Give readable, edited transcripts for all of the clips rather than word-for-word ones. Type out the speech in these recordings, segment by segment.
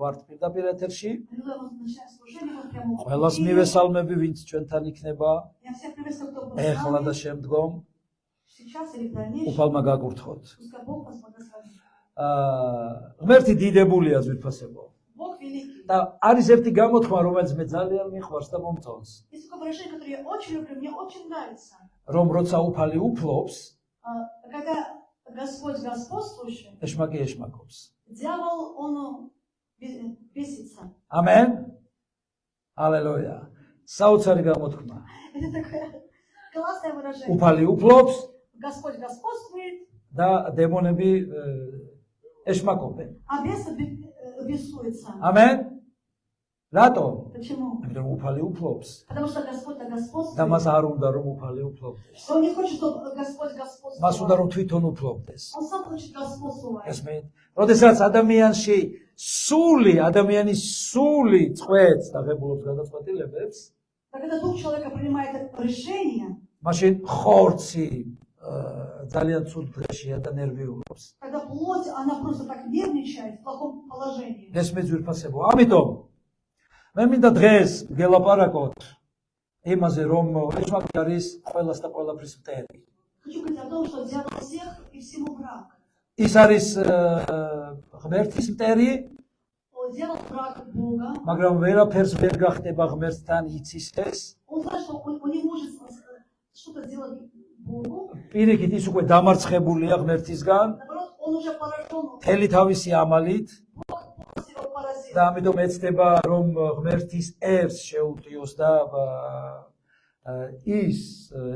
ვართ პირდაპირ ეთერში. ყველას მივესალმები, ვინც ჩვენთან იქნება ეხლა და შემდგომ. უფალმა გაკურთხოთ. ღმერთი დიდებულია ძვირფასებო. და არის ერთი გამოთქმა, რომელიც მე ძალიან მიყვარს და მომწონს. რომ როცა უფალი უფლობს, Господь господствующий, ეშმაკი ეშმაკობს. дьявол, он бесится. Amen. Аллилуйя. საოცარი გამოთქმა. Это такое классное выражение. უფალი უფლობს, Господь господствует, და დემონები ეშმაკობენ. а бесы бесуются. Amen. რატო? Почему? იმიტომ უფალი უფლობს. Потому что Господь და господствует. მას არ უნდა რომ უფალი უფლობდეს. Он не хочет, чтобы Господь господствовал. მას უნდა რომ თვითონ უფლობდეს. Он сам хочет господствовать. ესმით? როდესაც ადამიანში ადამიანის სული წვეთს და ღებულობს გადაწყვეტილებებს, Когда дух человека принимает это решение, მაშინ ხორცი ძალიან ცუდ დღეშია და ნერვიულობს. когда плоть, она просто так нервничает в плохом положении. ესმით ძვირფასებო. ამიტომ მე მინდა დღეს გელაპარაკოთ იმაზე, რომ ეშმაკი არის ყველას და ყველაფრის მტერი. Хочу говорить о том, что дьявол всех и всему враг. ის არის ღმერთის მტერი, Дьявол враг Бога. მაგრამ ვერაფერს ვერ გახდება ღმერთთან იცისდეს. Он знает, что он не может что-то сделать Богу. პირიქით ის უკვე დამარცხებულია ღმერთისგან, Наоборот, он уже поражен. მთელი თავისი ამალით. Бог его поразил. და ამიტომ ეცდება რომ ღმერთის ერს შეუტიოს და ის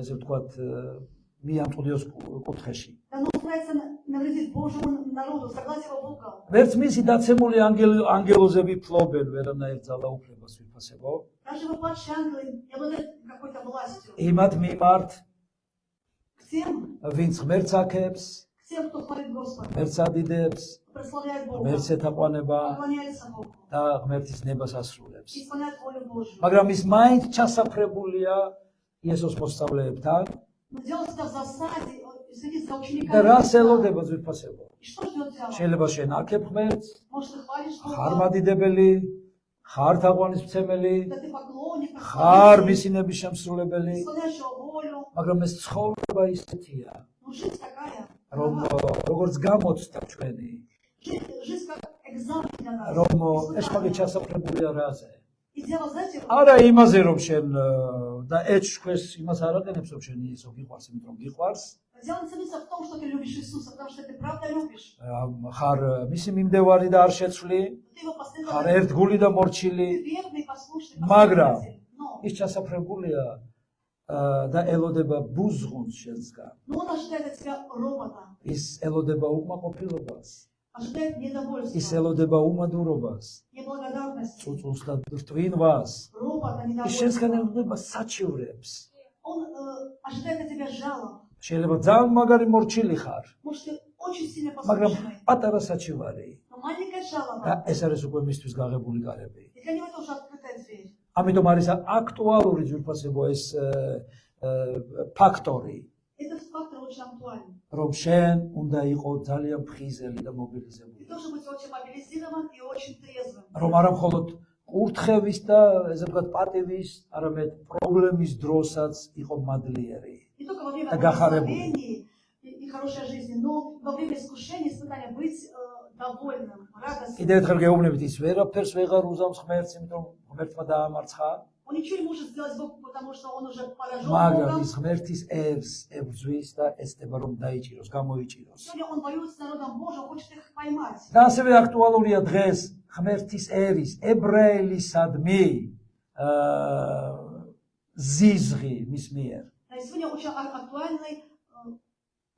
ესე ვთქვათ მიამწყვდიოს კუთხეში. Да ну старается навредить Божьему народу, загнать его в угол. ვერც მისი დაცემული ანგელოზები ფლობენ ვერანაირ ძალაუფლებას ვიფასებო. Даже его падшие ангелы не обладают какой-то властью. იმათ მიმართ К тем, ვინც ღმერთს აქებს, кто хвалит Господа, ღმერთს ადიდებს, прославляет Бога, ღმერთს ეთაყვანება поклоняется Богу, და ღმერთის ნებას ასრულებს. исполняет волю Божью. მაგრამ ის მაინც ჩასაფრებულია იესოს მოსწავლეებთან Но дьявол всегда в засаде, сидит за და учениками. რას ელოდება ძვირფასებო. И что ждет дьявол? შეიძლება შენ აქებ ღმერთს, Может, ты хвалишь ხარ Бога, მადიდებელი, ხარ თაყვანისმცემელი, да ты поклонник, ხარ მისი ნების შემსრულებელი, исполняешь его волю. მაგრამ ეს ცხოვრება ისეთია, Ну, жизнь такая. რომ როგორც გამოცდა ჩვენი, Жизнь как экзамен для нас. რომ ეშმაკი Испытание. ჩასაფრებულია რაზე. И дьявол, знаете, არა იმაზე რომ შენ და ეჭვს იმას არ აკეთებს რომ შენ იესო გიყვარს, იმიტომ რომ გიყვარს, дьявол не целится в том, что ты любишь Иисуса, потому что ты правда любишь. ხარ მისი მიმდევარი და არ შეცვლი, Ты его постоянно ხარ ერთგული და მორჩილი, ты верный, послушный, მაგრამ последователь. Но ის ჩასაფრებულია და ელოდება ბუზღუნს შენსგან. он ожидает от тебя робота, ის ელოდება უკმაყოფილებას, ожидает ის недовольства, ელოდება უმადურობას, неблагодарности, წუწუნს და რთვინვას. робота, ის შენსგან недовольства. ელოდება საჩივრებს. Он ожидает от тебя жалоб. შეიძლება ძალიან მაგარი მორჩილი ხარ, Может, ты очень сильно მაგრამ послушный, პატარა საჩივარი но маленькая და жалоба, ეს არის უკვე მისთვის გაღებული კარები. и для него это уже открытая дверь. ამიტომ არის აქტუალური ძვირფასებო ეს ფაქტორი, Этот фактор очень актуален. რომ შენ უნდა იყო ძალიან ფხიზელი და Ты მობილიზებული. должен быть очень мобилизирован и очень трезвым. რომ არა მხოლოდ კურთხევის და ესე ვთქვათ პატივის, არამედ პრობლემის დროსაც იყო მადლიერი. Не только во время Да, гахаребу. благословений и хорошей жизни, но во время искушения, испытания быть довольным, радостным. კიდევ ერთხელ გეუბნებით, ის ვერაფერს ვეღარ უზამს ღმერთს, იმიტომ რომ ღმერთმა დაამარცხა, Он ничего не может сделать Богу, потому что он уже поражен მაგრამ Богом. ის ღმერთის ერს ებრძვის და ესწება რომ დაიჭიროს, გამოიჭიროს. Сегодня он воюет с народом Божьим, хочет их поймать. და ასევე აქტუალურია დღეს ღმერთის ერის ებრაელისადმი ზიზღი მის მიერ. И сегодня очень актуальный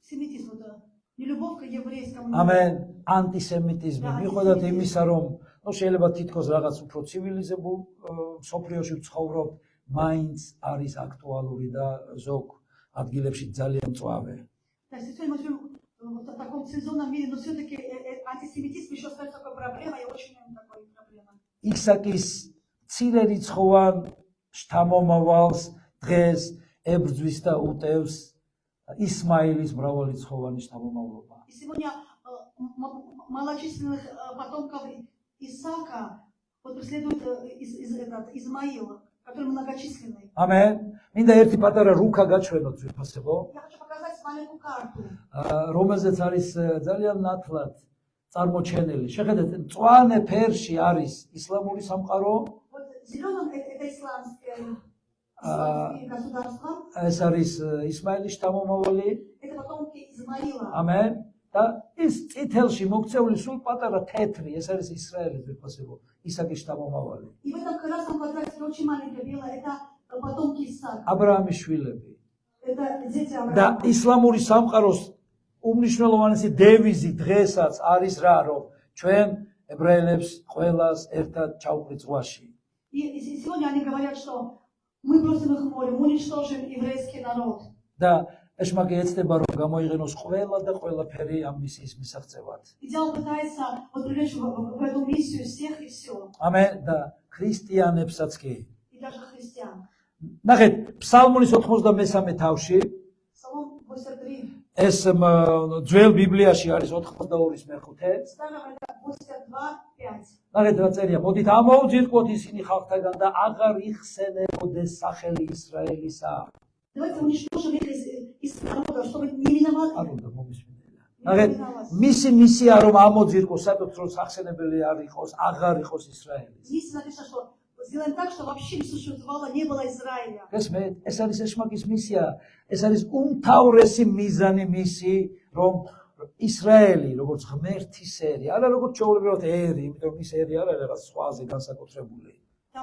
семитизм, это нелюбовь к еврейскому народу. ამენ ანტისემიტიზმი მიუხედავად იმისა რომ ну შეიძლება თითქოს რაღაც უფრო ცივილიზებულ სოფლიოში ვცხოვრობ, მაინც არის აქტუალური და ზოგ ადგილებში ძალიან მწვავე. То есть сегодня мы живем в таком цивилизованном мире, но все-таки антисемитизм еще остается такой проблемой и очень такой проблемой. ისაკის მცირე რიცხოვან შთამომავალს დღეს ებრძვის და უტევს ისმაილის მრავალრიცხოვანი შთამომავლობა. И сегодня малочисленных потомков Исаака вот преследует Измаила, который многочисленный. ამენ. მინდა ერთი პატარა რუქა გაჩვენოთ ძვირფასებო, Я хочу показать маленькую карту. რომელზეც არის ძალიან ნათლად წარმოჩენილი. შეხედეთ, მწვანე ферში არის ისლამური სამყარო, Вот зеленым это исламское государство, ეს არის ისმაილის შთამომავალი, это потомки Измаила. ამენ. და ის წითელში მოქცეული სულ პატარა თეთრი, ეს არის ისრაელის ძვირფასებო, ისაკის შთამომავალი. И в этом красном квадрате очень маленькое белое, это потомки Исаака. აბრაამის შვილები. Это дети და Авраама. ისლამური სამყაროს უმნიშვნელოვანესი დევიზი დღესაც არის რა, რომ ჩვენ ებრაელებს ყველას ერთად ჩავყვით ზღვაში. И сегодня они говорят, что мы бросим их в море, мы уничтожим еврейский народ. და ეშმაკი ეცდება რომ გამოიყენოს ყველა და ყველაფერი ამ მისიის მისაღწევად. И дьявол пытается вот привлечь в эту миссию всех и все, ამენ და ქრისტიანებსაც კი. и даже христиан. ნახეთ, ფსალმუნის 93 თავში Псалом 83. ეს ძველ ბიბლიაში არის 82-ის მეხუთე. Старом это 82:5. ნახეთ რა წერია, მოდით ამოუძირკვოთ ისინი ხალხთაგან და აღარ იხსენებოდეს სახელი ისრაელისა. Давайте уничтожим их из народа, чтобы не виноваты. არ უნდა მომისმინელა. ნახეთ, მისი მისია რომ ამოძირკოს, საკუთრო რომ სახსენებელი არ იყოს, აღარ იყოს ისრაელის. Здесь написано, что сделаем так, что вообще не существовало, не было Израиля. ეს არის ეშმაკის მისია, ეს არის უმთავრესი მიზანი მისი, რომ ისრაელი როგორც ღმერთისერი, არა როგორც ჩვეულებრივად ერი, იმიტომ ის ერი არ არის რაღაც სხვაზე განსაკუთრებული. Да,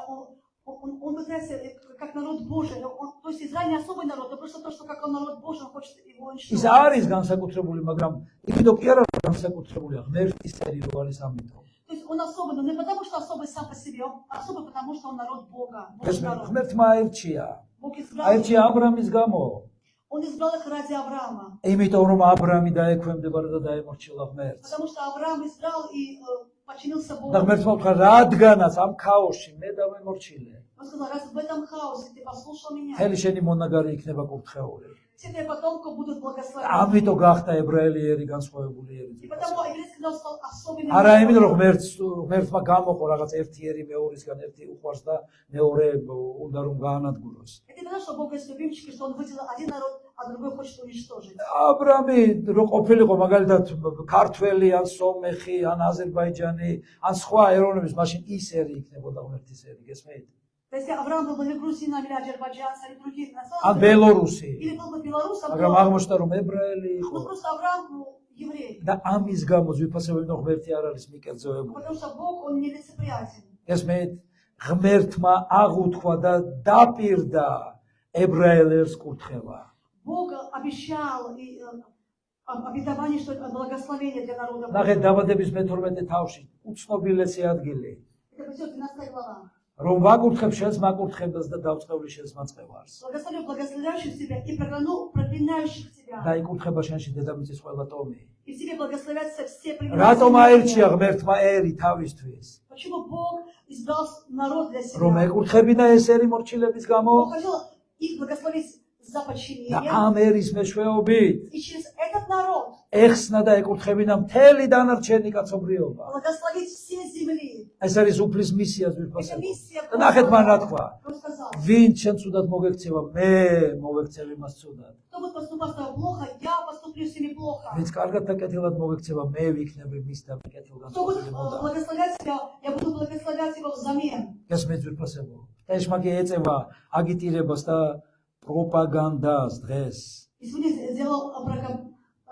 он пытается, как народ Божий, то есть Израиль не особый народ, но просто то, что как он народ Божий, он хочет его ის уничтожить. არის განსაკუთრებული, მაგრამ იმიტომ კი არა განსაკუთრებულია, ღმერთისერი რო არის ამიტომ. То есть он особый, но не потому, что особый сам по себе, он особый, потому что он народ Бога, ეს Божий народ. ღმერთმა აირჩია. Бог избрал, აირჩია აბრამის გამო. он избрал их ради Авраама. იმიტომ რომ აბრამი დაექვემდებარა და დაემორჩილა ღმერთს. Потому что Авраам избрал и подчинился და Богу. ღმერთმა უთხრა, რადგანაც ამ ქაოსში მე დავემორჩილე, Он сказал, раз в этом хаосе ты послушал меня, მთელი შენი მონაგარი იქნება კურთხეული. все твои потомки будут благословены. ამიტომ გახდა ებრაელი ერი განსხვავებული ერი. И потому еврейский народ стал особенным. არა იმიტომ რომ народом. ღმერთმა გამოყო რაღაც ერთი ერი მეორისგან ერთი უყვარს და მეორე უნდა რომ გაანადგუროს. Это не то, что Бог есть любимчик, что он выделил один народ, а другой хочет уничтожить. აბრამი რო ყოფილიყო მაგალითად ქართველი ან სომეხი ან აზერბაიჯანი ან სხვა ეროვნების, მაშინ ის ერი იქნებოდა ღმერთის ერი, გესმით? То есть Авраам был бы или грузином, или азербайджанцем, или другим ან национальностью, ბელორუსი, или был бы белорусом, მაგრამ но აღმოჩნდა რომ ებრაელი იყო. просто Авраам еврей. და ამის გამო ზვიფასებები ღმერთი არ არის მიკერძოებული. Потому что Бог, он нелицеприятен. ესმით, ღმერთმა აღუთქვა და დაპირდა ებრაელებს კურთხევა. Бог обещал и обетование, что это благословение для народа ნახეთ, Божьего. დაბადების მე-12 თავში უცნობილესი ადგილი, Это придет 12 глава. რომ ვაკურთხებ შენს მაკურთხებელს და დავწყევლი შენს მაწყევარს. Благословлю благословляющих тебя и прокляну проклинающих тебя. და იკურთხება შენში დედამიწის ყველა ტომი. И в тебе благословятся все რატომ აირჩია прекрасные. ღმერთმა ერი თავისთვის? Почему Бог избрал народ для რომ себя? ეკურთხებინა ეს ერი მორჩილების გამო Он хотел их благословить за და подчинение. ამ ერის მეშვეობით И через этот народ ეხსნა და ეკურთხებინა მთელი დანარჩენი კაცობრიობა. благословить все земли. ეს არის უფლის მისია Это ზვირფასებო. миссия და ნახეთ მან რა თქვა. Он сказал, ვინ შენ ცუდად მოგექცევა, მე მოვექცევ იმას цудად. кто будет поступать с тобой плохо, я поступлю с ними плохо. ვინც კარგად და კეთილად მოგექცევა, მე ვიქნები მის და კეთილ Кто будет განწყობილება. благословлять тебя, я буду благословлять его взамен. ეს მე ზვირფასებო. და ეშმაკი ეწევა აგიტირებას და პროპაგანდას დღეს И сегодня сделал,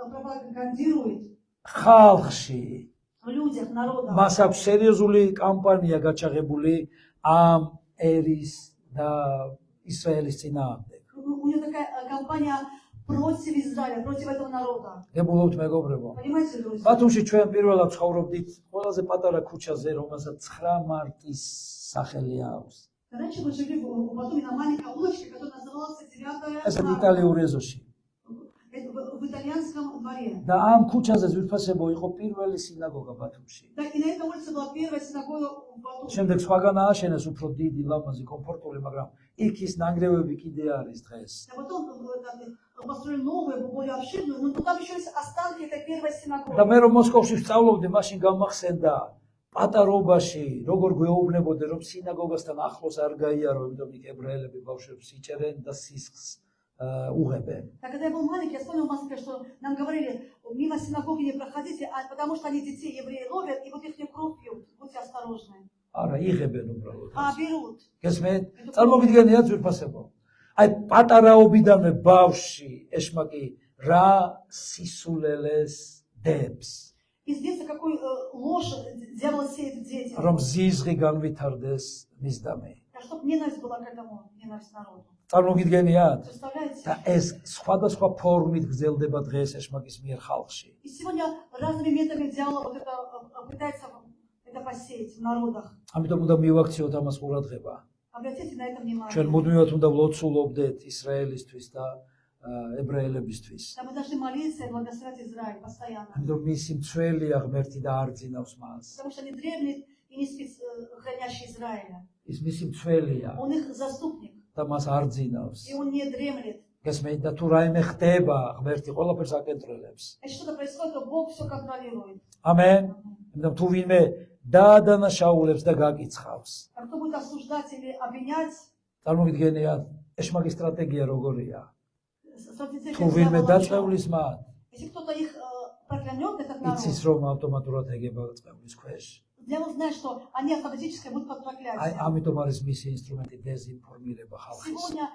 пропагандирует ხალხში. в людях, народа. მას აქვს სერიოზული კამპანია გაჩაღებული ამ ერის და ისრაელის წინააღმდეგ. У него такая кампания против Израиля, против этого народа. გებულობთ მეგობრებო. Понимаете, друзья? ბათუმში ჩვენ პირველად ცხოვრობდით ყველაზე პატარა ქუჩაზე, რომელსაც 9 მარტის სახელი აქვს. Раньше мы жили в Батуми на маленькой улочке, которая называлась 9 ესეც марта. იტალიური ეზოში. В итальянском дворе. და ამ ქუჩაზე ზვირფასებო იყო პირველი სინაგოგა ბათუმში. Да, и на этой улице была первая синагога в Батуми. შემდეგ სხვაგან ააშენეს უფრო დიდი, ლამაზი, კომფორტული, მაგრამ იქ ის ნანგრევები კიდე არის დღეს. А потом построили новую, более обширную, но там еще есть останки этой первой და синагоги. მე რომ მოსკოვში ვსწავლობდი, მაშინ გამახსენდა პატარობაში როგორ გვეუბნებოდნენ რომ სინაგოგასთან ახლოს არ გაიარო, იმიტომ იქ ებრაელები ბავშვებს იჭერენ და სისხლს უღებენ. Когда я был маленький, я вспомнил в Москве, что нам говорили, мимо синагоги не проходите, потому что они детей евреи ловят и вот их кровь пьют. Будьте осторожны. არა, იღებენ უბრალოდ. Берут. გესმენთ? წარმოგიდგენია ძვირფასებო. აი პატარაობიდანვე ბავშვი ეშმაკი რა სისულელეს დებს. Из детства какой ложь дьявол сеет в детях. რომ ზიზღი განვითარდეს მისდამი. Чтобы ненависть была к этому, ненависть народу. წარმოგიდგენიათ? Представляете? და ეს სხვადასხვა ფორმით გრძელდება დღეს ეშმაკის მიერ ხალხში. И сегодня разными методами дьявол вот это пытается это посеять в народах. ამიტომ უნდა მივაქციოთ ამას ყურადღება. Обратите на это внимание. ჩვენ მუდმივად უნდა ვლოცულობდეთ ისრაელისთვის და ებრაელებისთვის. Мы должны молиться и благословлять Израиль постоянно. ამიტომ მისი მცველია ღმერთი და არ ძინავს მას. Потому что не древний и не спит хранящий Израиля. ის მისი მცველია Он их заступник. და მას არ ძინავს. И он не дремлет. გესმენთ და თუ რაიმე ხდება, ღმერთი ყველაფერს აკენტროლებს. Если что-то происходит, то Бог все контролирует. ამენ. ამიტომ თუ ვინმე დაადანაშაულებს და გაკიცხავს. А кто будет осуждать или обвинять? წარმოგიდგენიათ, ეშმაკის სტრატეგია როგორია? Стратегия თუ ვინმე дьявола. დაწევლის მათ, Если кто-то их проклянет, этот народ, იცის რომ ავტომატურად ეგება წევლის ქვეშ. дьявол знает, что они автоматически будут под აი проклятием. ამიტომ არის მისი ინსტრუმენტი დეზინფორმირება ხალხის. Сегодня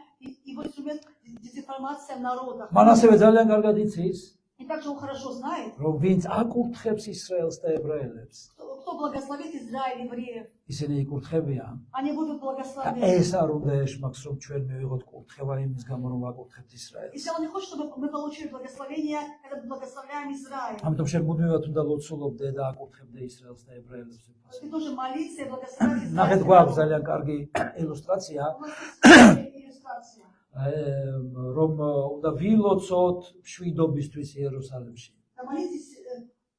его инструмент дезинформация народа. მან ასევე ძალიან კარგად იცის, И также он хорошо знает, რომ ვინც აკურთხებს ისრაელს და ებრაელებს, кто благословит Израиль, евреев. ისინი იკურთხებიან. Они будут და благословены. ეს არ უნდა ეშმაკს, რომ ჩვენ მივიღოთ კურთხევა имის გამო, რომ აკურთხებთ ისრაელს. Если он не хочет, чтобы мы получили благословение, когда мы благословляем Израиль. ამიტომ შენ მუდმივად უნდა ლოცულობდე და აკურთხებდე ისრაელს და ებრაელებს. Ты должен молиться и благословлять Израиль. ნახეთ, გვაქვს ძალიან კარგი ილუსტრაცია, У нас есть иллюстрация. რომ უნდა ვილოცოთ მშვიდობისთვის იერუსალიმში. Молитесь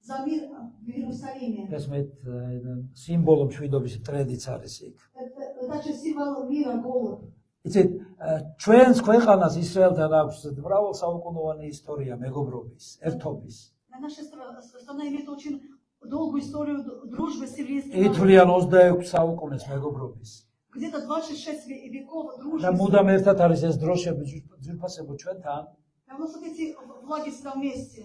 за мир в Иерусалиме. ესმეთ სიმბოლო მშვიდობის ტრედიც არის იქ. Это также символ мира, голод. იცით, ჩვენს ქვეყანას ისრაელთან აქვს მრავალ საუკუნოვანი ისტორია მეგობრობის, ერთობის. Наша страна имеет очень долгую историю дружбы с еврейским ითვლიან народом. 26 საუკუნეს მეგობრობის. Где-то 26 веков дружбы. და მუდამ ერთად არის ეს დროშები ძვირფასებო ჩვენთან, У нас вот эти флаги всегда вместе.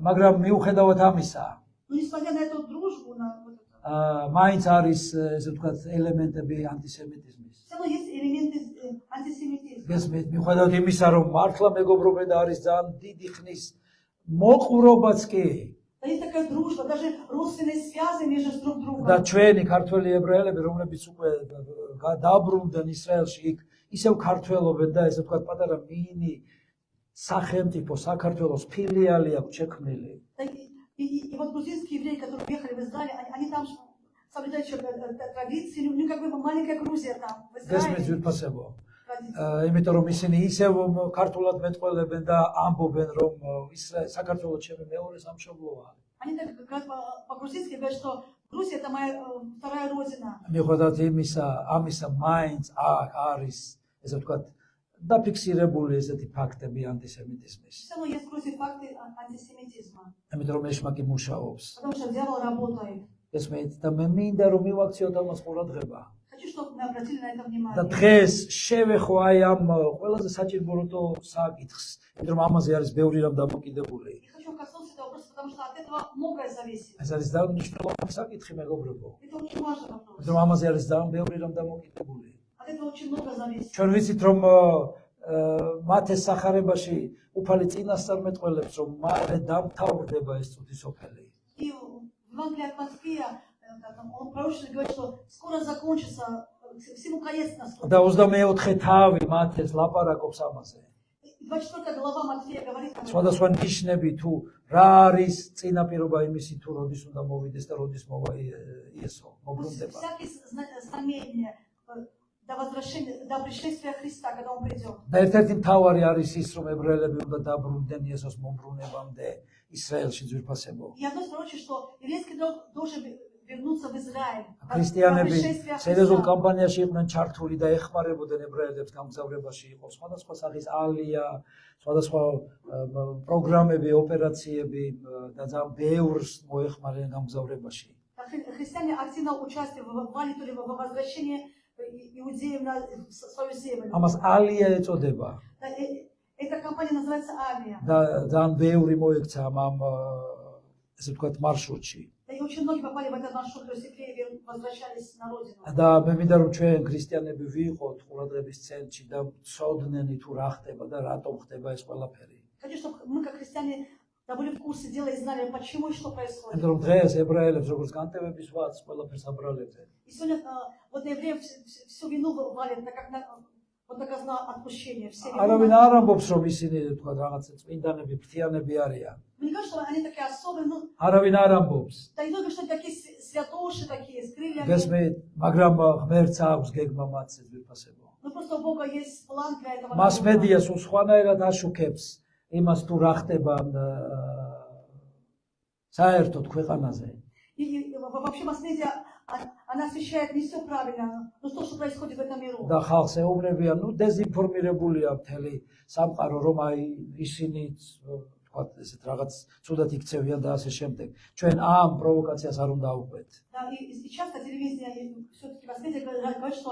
მაგრამ მიუხედავად ამისა, Но несмотря на эту дружбу, на вот это, მაინც არის ესე ვთქვათ ელემენტები ანტისემიტიზმის. все равно есть элементы антисемитизма. გესმით, მიუხედავად იმისა, რომ მართლა მეგობრობენ და არის ძალიან დიდი ხნის მოყვრობაც კი Да есть такая дружба, даже родственные связи между друг другом. და ჩვენი ქართველი ებრაელები, რომლებიც უკვე დაბრუნდნენ ისრაელში, იქ ისევ ქართველობენ და ესე ვთქვათ პატარა მინი სახელმწიფო საქართველოს ფილიალი აქვს შექმნილი. И вот грузинские евреи, которые уехали в Израиль, они там соблюдают еще традиции, ну как бы маленькая Грузия там, в გესმით Израиле. ძვირფასებო. Традиции. იმიტომ რომ ისინი ისევ ქართულად მეტყველებენ და ამბობენ, რომ საქართველოს ჩემი მეორე სამშობლოა. Они так как раз по-грузински говорят, что Грузия это моя вторая родина. მიუხედავად ამისა მაინც აქ არის ესე ვთქვათ დაფიქსირებული ესეთი ფაქტები ანტისემიტიზმის. Все равно есть в Грузии факты антисемитизма. ამიტომ რომ ეშმაკი მუშაობს. Потому что дьявол работает. ესმით და მე მინდა რომ მივაქციოთ ამას ყურადღება. Хочу, чтобы мы обратили на это და внимание. დღეს შევეხო აი ამ ყველაზე საჭიროებო საკითხს, იმიტომ რომ ამაზე არის ბევრი რამ დამოკიდებული. И хочу коснуться этого вопроса, потому что от этого многое зависит. ეს არის ძალიან მნიშვნელოვანი საკითხი მეგობრებო. Это очень важный вопрос. იმიტომ რომ ამაზე არის ძალიან ბევრი რამ დამოკიდებული. От этого очень много зависит. ჩვენ ვიცით რომ მათეს სახარებაში უფალი წინასწარმეტყველებს რომ მალე დამთავრდება ეს წუთი სოფელი. И в Евангелии от Матфея он пророчески говорит, что скоро закончится, всему конец наступит. და 24 თავი მათეს ლაპარაკობს ამაზე. 24 глава Матфея говорит об этом. სხვადასხვა ნიშნები თუ რა არის წინაპირობა იმისი თუ როდის უნდა მოვიდეს და როდის მოვა იესო მობრუნდება. Всякие знамения до пришествия Христа, когда он придет. და ერთ-ერთი მთავარი არის ის რომ ებრაელები უნდა დაბრუნდნენ იესოს მომბრუნებამდე ისრაელში ძვირფასებო. И одно из пророчеств, что еврейский народ должен вернуться в Израиль. ქრისტიანები სერიოზულ კამპანიაში იყვნენ ჩართული და ეხმარებოდნენ ებრაელებს გამგზავრებაში, იყო სხვადასხვა სახის ალია, სხვადასხვა პროგრამები, ოპერაციები და ძალიან ბევრს მოეხმარნენ გამგზავრებაში. Так Христиане активно участвовали в молитве, в возвращении иудеев на свою землю. ამას ალია ეწოდება. Эта компания называется Армия. და ძალიან ბევრი მოექცა ამ ესე ვთქვათ მარშრუტში. И очень многие попали в этот маршрут, то есть евреи возвращались на родину. და მე მინდა რომ ჩვენ ქრისტიანები ვიყოთ ყურადღების ცენტრში და ვცოდნენი თუ რა ხდება და რატომ ხდება ეს ყველაფერი. Хочу, чтобы мы, как христиане, были в курсе дела и знали, почему и что происходит. იმიტომ რომ დღეს ებრაელებს როგორც განტევების ვაც ყველაფერს აბრალებზე. И сегодня вот на евреев всю вину валят, так как вот наказано отпущение. Все არავინ არ ამბობს რომ ისინი თქვა რაღაცა წმინდანები, ფრთიანები არიან. Мне кажется, что они такие особые, ну, არავინ არ ამბობს. да и только что такие святоши такие, с крыльями. გესმით, მაგრამ ღმერთს აქვს გეგმა მათზე ვიფასებო. Ну просто у Бога есть план для этого. მას მედია სულ სხვანაირად აშუქებს იმას თუ რა ხდება საერთოდ ქვეყანაზე. И вообще масс-медиа, она освещает не все правильно, но то, что происходит в этом миру. და ხალხს ეუბნებიან, ნუ დეზინფორმირებულია მთელი სამყარო, რომ აი ისინი თქვათ ესეთ რაღაც ცუდად იქცევიან და ასე შემდეგ. ჩვენ ამ პროვოკაციას არ უნდა აუყვეთ. Да, и часто телевизия, все-таки масс-медиа говорят, что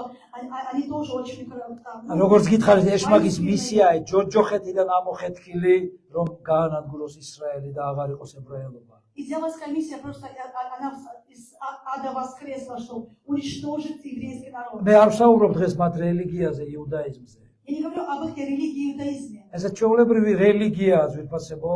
они тоже очень там. როგორც გითხარით, ეშმაკის მისიაა ჯოჯოხეთიდან ამოხეთქილი, რომ გაანადგუროს ისრაელი და აღარ იყოს ებრაელობა. И дьявольская миссия просто, она из ада воскресла, что уничтожит еврейский народ. მე არ ვსაუბრობ დღეს მათ რელიგიაზე, იუდაიზმზე. Я не говорю об их религии и иудаизме. ესა ჩვეულებრივი რელიგიაა, ვიფასებო,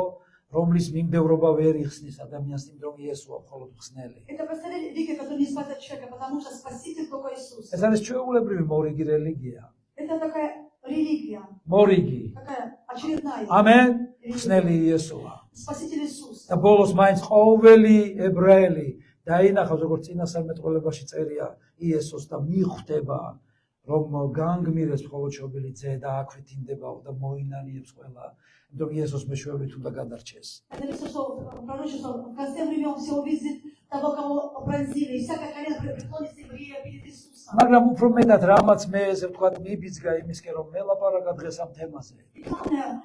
რომლის მიმდევრობა ვერ იხსნის ადამიანს, იმ რომ იესოა მხოლოდ ხსნელი. Это просто религия, которая не спасает человека, потому что спаситель только Иисус. ეს არის ჩვეულებრივი მორიგი რელიგია. Это такая религия, მორიგი. такая очередная. ამენ. ხსნელი იესოა. Спаситель Иисус. და ბოლოს მაინც ყოველი ებრაელი დაინახავს, როგორც წინა სამეთყოლებაში წერია იესოს და მიხვდება, რომ განგმირეს მხოლოდ შობილი ძე და აქვეთინდებაო და მოინანიებს ყველა, იმიტომ იესოს მეშვეობით უნდა გადარჩეს. Это написано, что пророчество в конце времен все увидит того, кого пронзили, и всякое колено преклонится еврея перед Иисусом. მაგრამ უფრო მეტად რამაც მე ესე ვთქვათ მიბიძგა იმისკენ რომ მელაპარაკა დღეს ამ თემაზე. И главное,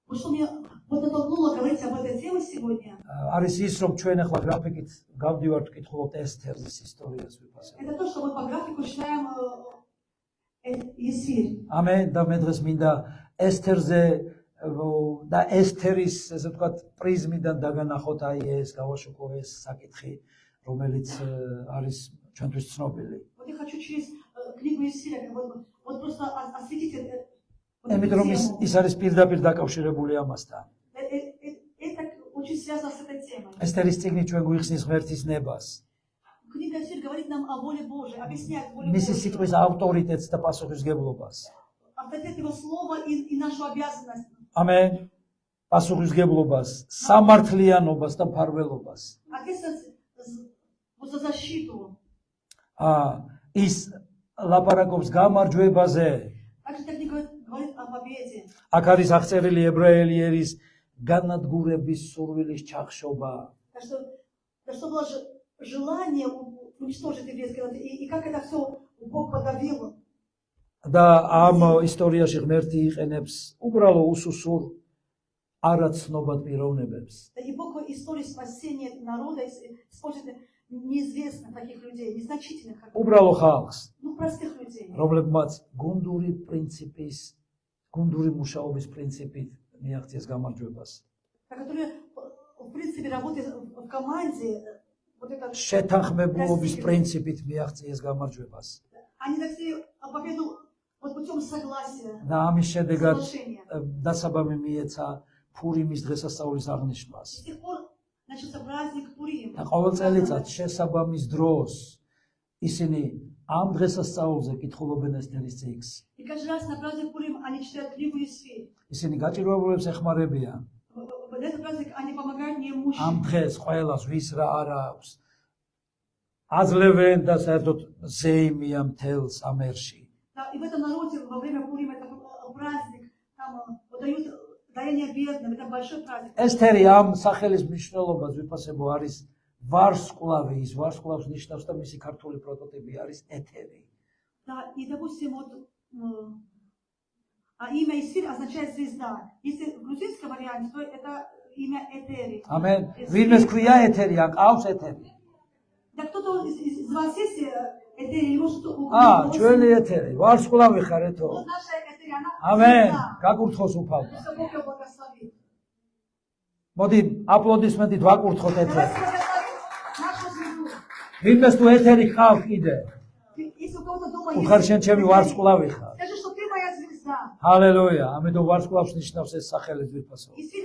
вот что мне вот натолкнуло говорить об этой теме сегодня. არის ის რომ ჩვენ ახლა გრაფიკით გავდივართ ვკითხულობთ ესთერის ისტორიას ვიფასებთ. Это то, что мы по графику читаем Есфирь. ამენ და მე დღეს მინდა ესთერზე და ესთერის ესე ვთქვათ პრიზმიდან დაგანახოთ აი ეს გავაშუქო ეს საკითხი რომელიც არის ჩვენთვის ცნობილი. Вот я хочу через книгу Есфиря вот просто осветить იმიტომ რომ ის არის პირდაპირ დაკავშირებული ამასთან. Это очень связано с этой темой. ესთერის წიგნი ჩვენ გვიხსნის ღმერთის ნებას. Книга Есфирь говорит нам о воле Божией, объясняет волю მისი Божию. სიტყვის ავტორიტეტს და პასუხისგებლობას. Авторитет его слова и нашу обязанность. ამენ პასუხისგებლობას, სამართლიანობას და მფარველობას. Ответственность вот за защиту. ის ლაპარაკობს გამარჯვებაზე. Также эта книга говорит о победе. აქ არის აღწერილი ებრაელი ერის განადგურების სურვილის ჩახშობა. Так что было желание уничтожить еврейский народ, и как это все Бог подавил. და ამ ისტორიაში ღმერთი იყენებს უბრალო უსუსურ არაცნობად პიროვნებებს. И Бог в истории спасения народа использует неизвестных таких людей, незначительных, უბრალო ხალხს, ну простых людей. რომლებმაც გუნდური პრინციპის, გუნდური მუშაობის პრინციპით მიაღწიეს გამარჯვებას. Которые, в принципе, работают в команде. Вот это შეთანხმებულობის პრინციპით მიაღწიეს გამარჯვებას. Они дошли победу вот путем согласия. და ამის შედეგად Соглашения. დასაბამი მიეცა ფურიმის დღესასწაულის აღნიშვნას. С тех пор начался праздник Пурим. და ყოველ წელიწად შესაბამის დროს ისინი ამ დღესასწაულზე კითხულობენ ესთერის წიგნს. И каждый раз на праздник Пурим они читают книгу Есфирь. ისინი გაჭირვებულებს ეხმარებიან. В этот праздник они помогают ამ неимущим. დღეს ყველას ვის რა არ აქვს. აძლევენ და საერთოდ ზეიმია მთელს ამ ერში. Да, и в этом народе во время Пурима это праздник, там выдают даяние бедным, это большой праздник. ესთერი ამ სახელის მნიშვნელობას ვიფასებო არის ვარსკვლავი, ის ვარსკვლავს ნიშნავს და მისი ქართული პროტოტიპი არის ეთერი. Да, и допустим, вот имя Есфирь означает звезда. Если в грузинском варианте, то это имя Этери. ამენ ვინმეს ქვია ეთერი, აკავს ეთერი. Да кто-то из вас есть Этери, или может ჩვენი ეთერი ვარსკვლავი ხარ ეთო Вот наша Этери, она ამენ звезда. გაკურთხოს უფალდა Пусть Бог ее благословит. მოდი აპლოდისმენტით ვაკურთხოთ ეთერი Давайте благословим нашу звезду. ვინმეს თუ ეთერი ხავ კიდე Если у кого-то дома უხარ შენ есть, ჩემი ვარსკვლავი ხარ скажи, что ты моя звезда. ჰალელუია ამიტომ ვარსკვლავს ნიშნავს ეს სახელი ძვირფასო И свет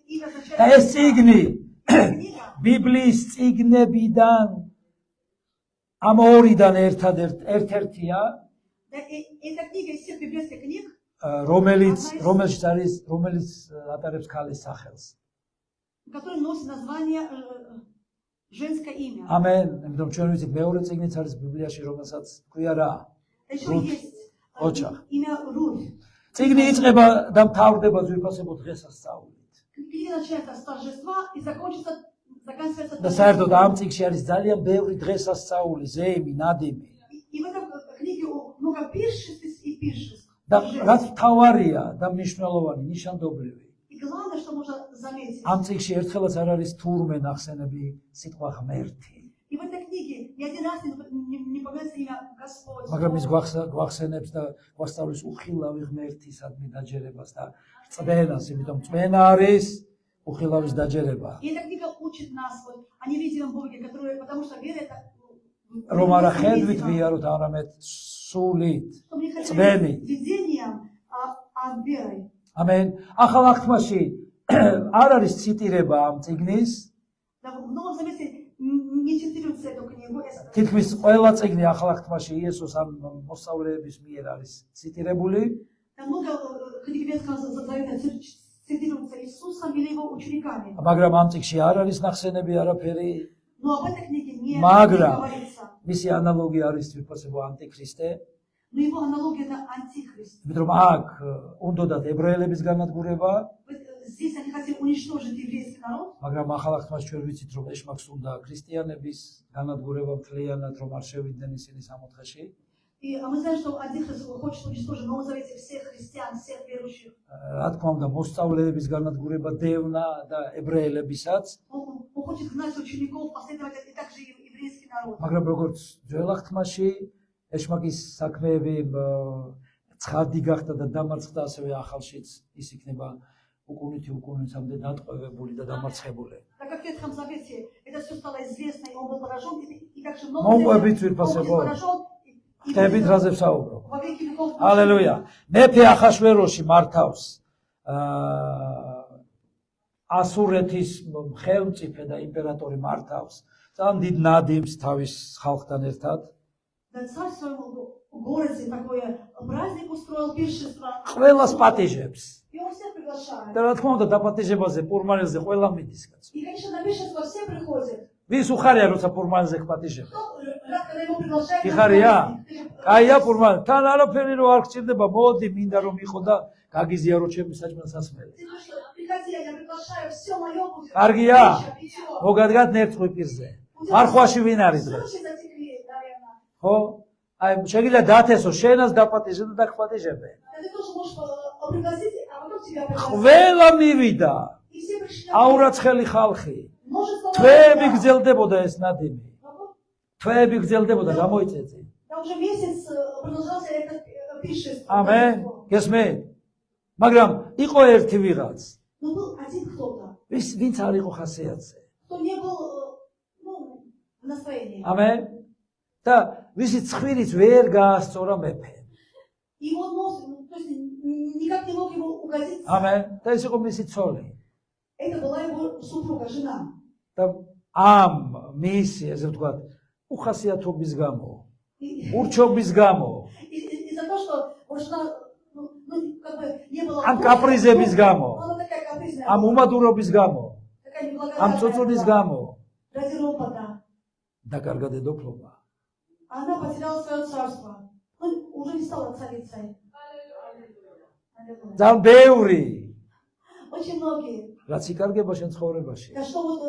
имя означает... და ეს წიგნი Книга. ბიბლიის წიგნებიდან ამ ორიდან ერთ-ერთია Да, эта книга из всех библейских книг, რომელიც ატარებს ქალის სახელს которая носит название женское имя. ამენ იმიტომ ჩვენ ვიცით მეორე წიგნიც არის ბიბლიაში რომელსაც ქვია რა Еще Рут. есть Очах. имя Рут. წიგნი იწყება და მთავრდება ძვირფასებო დღესასწაულით Книга начинается с торжества и заканчивается და საერთოდ ამ წიგნში არის ძალიან ბევრი დღესასწაული ზეიმი ნადიმი И в этой книге много пиршеств и пиршеств. და რაც მთავარია და მნიშვნელოვანი ნიშანდობრივი И главное, что можно заметить, ამ წიგნში ერთხელაც არ არის თურმე ნახსენები სიტყვა ღმერთი и в этой книге ни один раз не появляется имя Господь. მაგრამ ის გვახსენებს და გვასწავლის უხილავი ღმერთისადმი დაჯერებას და წვენას, იმიტომ წვენა არის უხილავის დაჯერება. И эта книга учит нас вот о невидимом Боге, который, потому что вера это რომ არა ხედვით ვიაროთ, არამედ სულით, что не წვენით. видением, а верой. ამენ. ახალ აღთმაში არ არის ციტირება ამ წიგნის, Да, в Новом Завете не цитируется эту книгу. თითქმის ყველა წიგნი ახალ აღთმაში იესოს ამ მოსწავლეების მიერ არის ციტირებული. Там много книг Ветхого Завета цитируется Иисусом или его учениками. მაგრამ ამ წიგნში არ არის ნახსენები არაფერი. Но об этой книге не მაგრამ говорится. მისი ანალოგია არის თვითფასებო ანტიქრისტე. Но его аналогия это антихрист. იმიტომ რომ აქ უნდათ ებრაელების განადგურება, Здесь они хотели уничтожить еврейский народ. მაგრამ ახალ აღთმაში ჩვენ ვიცით რომ ეშმაკს უნდა ქრისტიანების განადგურება მთლიანად რომ არ შევიდნენ ისინი სამოთხეში. И мы знаем, что антихрист хочет уничтожить в Новом Завете всех христиан, всех верующих. რა თქმა უნდა მოსწავლეების განადგურება დევნა და ებრაელებისაც, Он хочет гнать учеников, последователей, и также еврейский народ. მაგრამ როგორც ძველ აღთმაში ეშმაკის საქმეები ცხადი გახდა და დამარცხდა, ასევე ახალშიც ის იქნება უკუნითამდე დატყვევებული და დამარცხებული. Так как в Ветхом Завете это все стало известно, и он был поражен, и также в Новом მოუყვებით Завете он ძვირფასებო. будет поражен, и ხტებით რაზე ვსაუბრობ? во веки веков. ჰალელუია. მეფე ახაშვეროში მართავს ასურეთის ხელმწიფე და იმპერატორი მართავს ძალიან დიდ ნადიმს თავის ხალხთან ერთად. Да, царь в своем городе такой праздник устроил, пиршество. ყველას პატიჟებს. И он всех приглашает. და რა თქმა უნდა დაპატიჟებაზე პურმალზე ყველა მიდის კაცო. И, конечно, на пиршество все приходят. ვის უხარია როცა პურმალზე გპატიჟებ? Кто рад, когда его приглашают? И на хария. праздник? კაია პურმალ. თან არაფერი რო არ გჭირდება, მოდი მინდა რომ იყო და გაგიზიარო ჩემი საჭმელსასმელი. Ты знаешь, что приходи, я приглашаю, все мое будет. კარგია. Пища, питье. მოგადგათ ნერწყვი პირზე. მარხვაში ვინ არის დღეს? Случаи затекли, наверное. ხო? აი შეგიძლია დათესო შენას დაპატიჟე და დაგპატიჟებე. Да ты тоже можешь пригласить, а потом тебя пригласить. ყველა მივიდა. И все пришли. აურაცხელი ხალხი. Множество თვეები народа. გრძელდებოდა ეს ნადიმი. თვეები გრძელდებოდა გამოიწეწი. Там уже месяц продолжался этот пиршество. ამენ. გესმენ? მაგრამ იყო ერთი ვიღაც. Но был один кто-то, ვინც არ იყო ხასიათზე. кто не был в настроении. ამენ. და ვისი ცხვირიც ვერ გაასწორა მეფე. И он мог, то есть никак не мог ему угодить. ამენ. და ეს იყო მისი ცოლი. Это была его супруга, жена. და ამ მისი, ესე ვთქვათ, უხასიათობის გამო, И ურჩობის გამო, за то, что вот жена, как бы не было... ამ კაპრიზების გამო, Она такая капризная. ამ უმადურობის გამო, Такая ამ неблагодарная წოწოლის была. გამო Ради ропота. დაკარგა დედოფლობა. Она потеряла свое царство. Он уже не стала царицей. Аллилуйя. ძალიან ბევრი, Очень многие. რაც იკარგება შენ ცხოვრებაში. Да что вот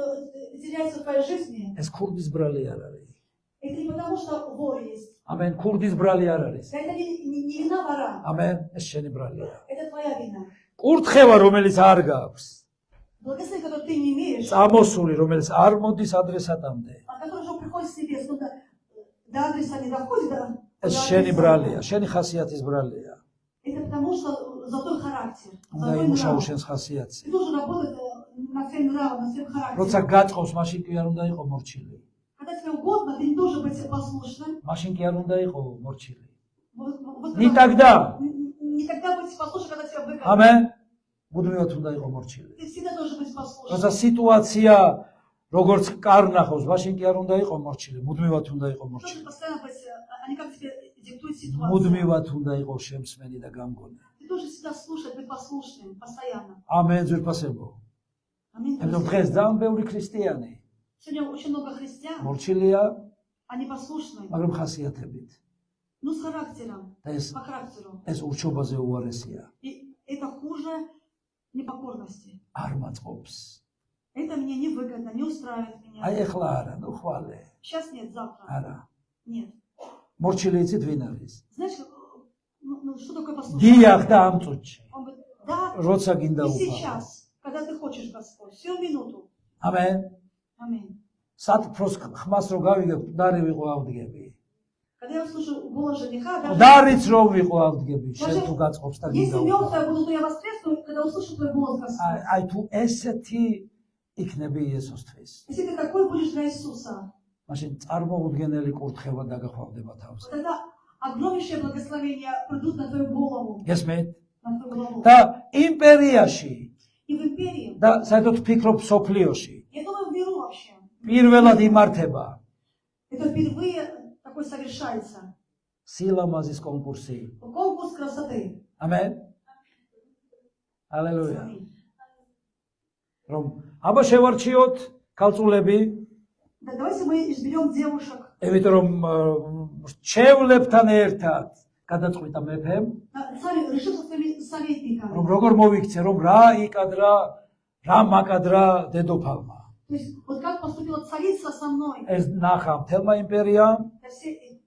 теряется в твоей жизни, ეს ქურდის ბრალი არ არის. это не потому, что вор есть. ამენ, ქურდის ბრალი არ არის. Это не вина вора. ამენ, ეს შენი ბრალია. Это твоя вина. კურთხევა, რომელიც არ გაქვს. Благословение, которое ты не имеешь, წამოსული, რომელიც არ моდის ადრესატამდე. который уже приходит к себе, что до адреса не доходит, ეს до შენი адреса. ბრალია, შენი ხასიათის ბრალია. Это потому, что за твой характер, за უნდა твой იმუშაო нрав. შენს ხასიათზე. Ты должен работать над своим нравом, над своим როცა характером. გაწყობს, მაშინ კი არ უნდა იყო მორჩილი. Когда тебе угодно, ты не должен быть послушным. მაშინ კი არ უნდა იყო მორჩილი. Вот Не когда- тогда. Не тогда быть послушным, когда тебя выгонят. ამენ. მუდმივად უნდა იყო მორჩილი. Ты всегда должен быть послушным. როცა სიტუაცია როგორც კარნახობს, მაშინ კი არ უნდა იყო მორჩილი. მუდმივად უნდა იყო Должен მორჩილი. постоянно быть, они как тебе диктуют ситуацию. მუდმივად უნდა იყო შემსმენი და გამგონი. Ты должен всегда слушать, быть послушным, постоянно. ამენ ძვირფასებო. Аминь. ამიტომ друзья. დღეს ძალიან ბევრი ქრისტიანი Сегодня очень много христиан, მორჩილია, они послушны, მაგრამ ხასიათებით. но с характером, და ეს по характеру. ეს ურჩობაზე უარესია. И это хуже непокорности. არ მაწყობს. Это мне невыгодно, не устраивает აი меня. ეხლა არა, ნუ ხვალე. Сейчас нет, завтра. არა. Нет. მორჩილი იცით ვინ არის? Знаешь, что такое послушание? დიახ და ამ წუთში. Он говорит, да, როცა გინდა и უფალო. сейчас, когда ты хочешь, Господь, всю минуту. ამენ. Аминь. სათფროს ხმას რო გავიგებ, მკვდარი ვიყო ავდგები. Когда я услышу голос жениха, даже მკვდარიც რო ვიყო ავდგები, შენ თუ გაწყობს და если გინდა мертвая უფალო. буду, то я воскресну, когда услышу твой голос, Господь. აი თუ ესეთი იქნები იესოსთვის. Если ты такой будешь для Иисуса, მაშინ წარმოუდგენელი კურთხევა დაგახვავდება თავს. вот тогда огромнейшее благословение придут на твою голову, გესმით? на твою голову. და იმპერიაში И в империи, და საერთოდ ფიქრობ სოფლიოში я думаю, в миру вообще, პირველად იმართება это впервые такое совершается. სილამაზის კონკურსი. Конкурс красоты. ამენ. ალელუია. Аминь. რომ აბა შევარჩიოთ ქალწულები, Да, давайте мы изберем девушек. იმიტომ რომ ჩევლებთან ერთად გადაწყვიტა მეფემ, Царь решил со своими რომ советниками. როგორ მოვიქცე, რომ რა იკადრა, რა მაკადრა დედოფალმა. То есть, вот как поступила царица со мной. ეს ნახა მთელმა იმპერიამ,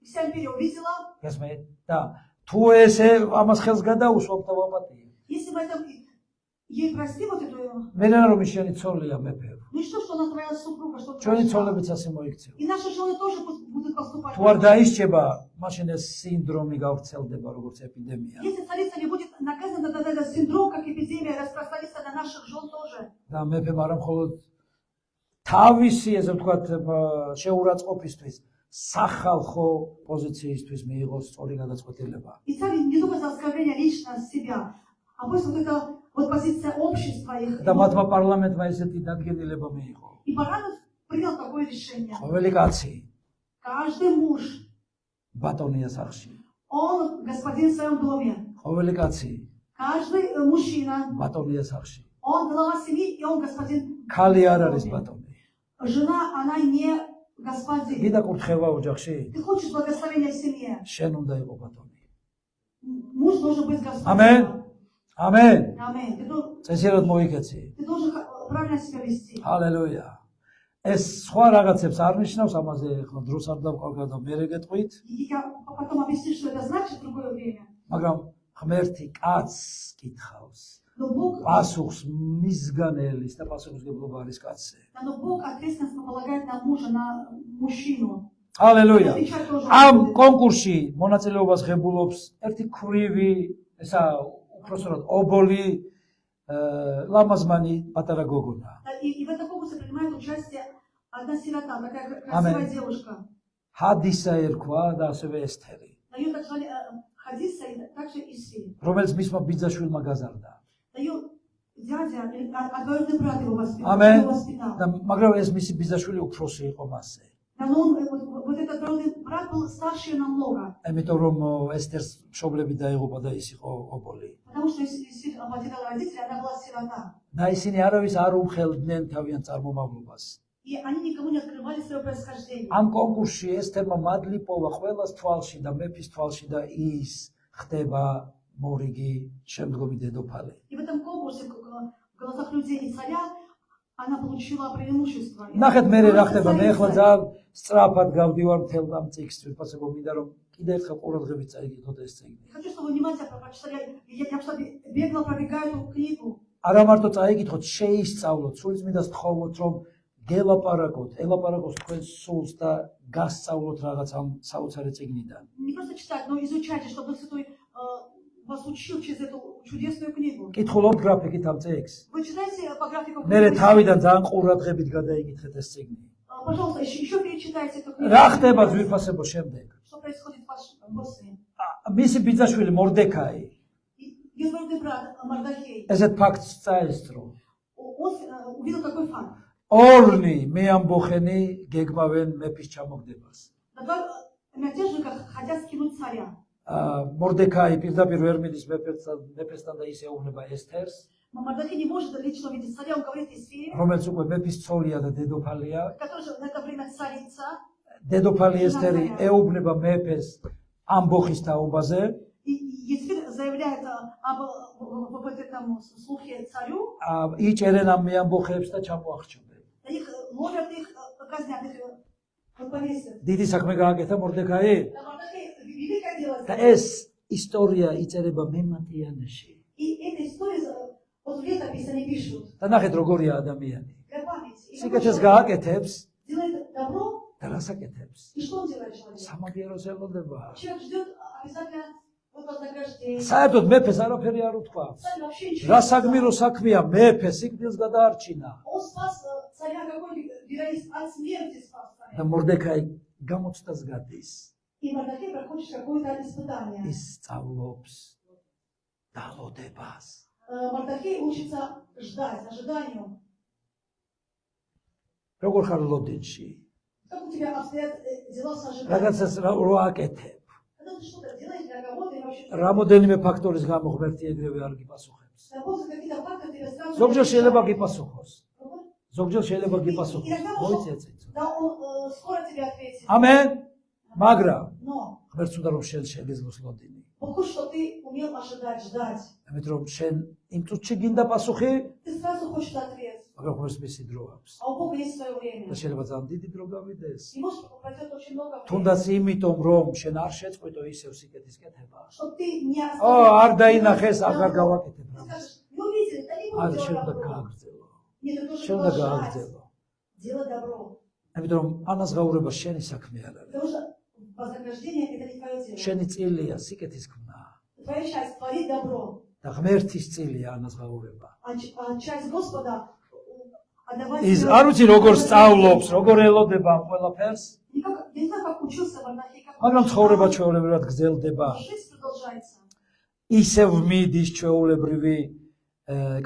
Вся империя увидела. გესმით? და თუ ესე ამას ხელს გადაუსვამთ და ვაპატიე. Если мы это ей простим вот эту, მე რა რომ შენი ცოლია მეფე. ну и что она твоя супруга, что ჩვენი прошла. ცოლებიც ასე მოიქცევა. И наши жены тоже будут поступать. თუ არ დაისჭება, მაშინ ეს სინდრომი გავრცელდება როგორც ეპიდემია. Если царица не будет наказана, тогда этот синдром, как эпидемия, распространится на наших жен тоже. და მეფემ არა მხოლოდ თავისი ესე ვთქვათ შეურაცხყოფისთვის, სახალხო პოზიციისთვის მიიღო სწორი გადაწყვეტილება. И царь не только за оскорбление лично себя, а просто вот эта вот позиция общества их. და მათმა პარლამენტმა ესეთი დადგენილება მიიღო. И парламент принял такое решение. ყოველი კაცი Каждый муж, ბატონია სახში. он господин в своем доме. ყოველი კაცი Каждый мужчина, ბატონია სახში. он глава семьи, и он господин. ქალი არ არის ბატონი. Жена, она не господин. გიდა კურთხევა ოჯახში? Ты хочешь благословения в семье? შენ უნდა იყო ბატონი. Муж должен быть господином. ამენ. ამენ. Аминь. წესიერად მოიქეცი. Ты должен правильно себя вести. ჰალელუია. ეს სხვა რაღაცებს არ ნიშნავს, ამაზე ხო დროს არ დავყავდა და მე რეგეთყვით, И я потом объясню, что это значит в другое время. მაგრამ ღმერთი კაცს კითხავს. Но Бог, პასუხს მისგან ელის და პასუხისგებლობა არის კაცზე. но Бог ответственность полагает на мужа, на мужчину. ჰალელუია. Отвечать тоже ამ будет. კონკურსში მონაწილეობას ღებულობს ერთი ქვრივი, ესა უпростоრად ობოლი ლამაზმანი პატარა გოგონა. И в этом конкурсе принимает участие одна сирота, такая Аминь. красивая девушка. ჰადისა ერქვა და ასევე ესთერი, Ее так звали Хадиса и также Иси. რომელიც მისმა ბიძაშვილმა გაზარდა. Ее дядя, двоюродный брат его ამენ. воспитал. და მაგრამ ეს მისი бизаშვილი უფროსი იყო მასზე. Да, но он, вот этот двоюродный брат был старше ее намного. იმიტომ რომ ესთერს მშობლები დაიღუპა და ის იყო ობოლი. Потому что Иси потеряла родителей, она была сирота. და ისინი არავის არ უმხელდნენ თავიანთ წარმომავლობას. И они никому не открывали свое происхождение. ამ კონკურსში ესთერმა მადლი პოვა ყველას თვალში და მეფის თვალში და ის ხდება მორიგი შემდგომი დედოფალი. И в этом конкурсе в глазах людей и царя она получила преимущество. И ნახეთ მე რა ხდება, მე царица. ახლა ძალიან სწრაფად გავდივარ მთელ ამ წიგნს, ვიფასებო მინდა რომ კიდე ერთხელ ყურადღებით წაიგდოთ ეს წიგნი. Я хочу, чтобы вы внимательно прочитали. Я просто бегло пробегаю эту книгу. არა მარტო წაიკითხოთ, შეისწავლოთ, სულიწმიდას თხოვოთ, რომ ელაპარაკოთ თქვენ სულს და გასწავლოთ რაღაც ამ საოცარი წიგნიდან. Не просто читать, но изучайте, чтобы Дух Святой вас учил через эту чудесную книгу. კითხულობ გრაფიკით ამ წიგნს. Вы читаете по графику? მერე თავიდან ძალიან ყურადღებით გადაიკითხეთ ეს წიგნი. Пожалуйста, еще перечитайте эту книгу. რა ხდება ძვირფასებო შემდეგ? Что происходит после? მისი ბიძაშვილი მორდექაი Безвольный брат Мардахей. ესეთ фактს წაესწრო. Он увидел такой факт. ორნი მეამბოხენი გეგმავენ მეფის ჩამოგდებას. Два мятежника хотят скинуть царя. მორდექაი პირდაპირ ვერ მიდის მეფესთან და ის ეუბნება ესთერს, Мардахей не может лично видеть царя, он говорит Эстере, რომელიც უკვე მეფის ცოლია და დედოფალია. который же в это время царица. დედოფალი ესთერი ეუბნება მეფეს ამბოხის თაობაზე. И Есфир заявляет об этом слухе царю, იჭერენ ამ მეამბოხეებს და ჩამოახჩობენ. их ловят, их казнят, их повесят. დიდი საქმე გააკეთა მორდექაი Мардахей великое дело და сделал. ეს ისტორია იწერება მემატიანეში. И эта история, вот в летопись они пишут, და ნახეთ როგორია ადამიანი. для памяти. И სიკეთეს какой გააკეთებს человек делает добро, და რასაკეთებს? и что он делает человек? სამაგიეროს ელოდება. Человек ждет обязательно вот вознаграждение. საერთოდ მეფეს არაფერი არ უთქვა. Царь вообще ничего რა не сказал. საგმირო საქმეა მეფე სიკვდილს გადაარჩინა Он спас царя, какой героизм, от смерти спас და царя. მორდექაი გამოცდას გადის. И Мардахей проходит какое-то испытание. ის სწავლობს დალოდებას. Мардахей учится ждать, ожиданию. როგორ ხარ ლოდინში? Как у тебя обстоят дела с ожиданием? რაღაცას რო აკეთებ. Когда ты что-то делаешь для кого-то, и вообще რამოდენიმე ფაქტორის გამო ღმერთი ეგრევე არ გიპასუხებს. работают какие-то факты, тебе сразу... ზოგჯერ შეიძლება отвечает. გიპასუხოს. ზოგჯერ შეიძლება გიპასუხოს. მოიცეცეთ. Да, он скоро тебе ответит. ამენ. მაგრამ Но ღმერთს უნდა რომ შენ შეგეძლოს ლოდინი. Бог хочет, чтобы ты умел ожидать, ждать. ამით რომ შენ იმ წუთში გინდა პასუხი, Ты сразу хочешь ответ, მაგრამ ღმერთს მისი დრო აქვს. а у Бога есть свое время. და შეიძლება ძალიან დიდი დრო გავიდეს. И может пройдет очень много времени, თუნდაც იმიტომ რომ შენ არ შეწყვიტო ისევ სიკეთის კეთება. чтобы ты не არ დაინახეს, აღარ გავაკეთებ Ты რამეს. скажешь, не увидели, да не არ буду შენ делать უნდა добро. გააგრძელო. Нет, ты должен შენ უნდა продолжать გააგრძელო. делать добро. ამიტომ რომ ანაზღაურება შენი საქმე არ არის. Потому что вознаграждение это не твое дело. შენი წილია სიკეთის ქმნა Твоя часть творить добро, და ღმერთის წილია ანაზღაურება. а часть Господа отдавать... ის свое- არ ვიცი როგორ სწავლობს, როგორ ელოდება ამ ყველაფერს, Я не знаю, как учился Мардахей, как მაგრამ ცხოვრება учился. ჩვეულებრივად გრძელდება. Жизнь продолжается. ისევ მიდის ჩვეულებრივი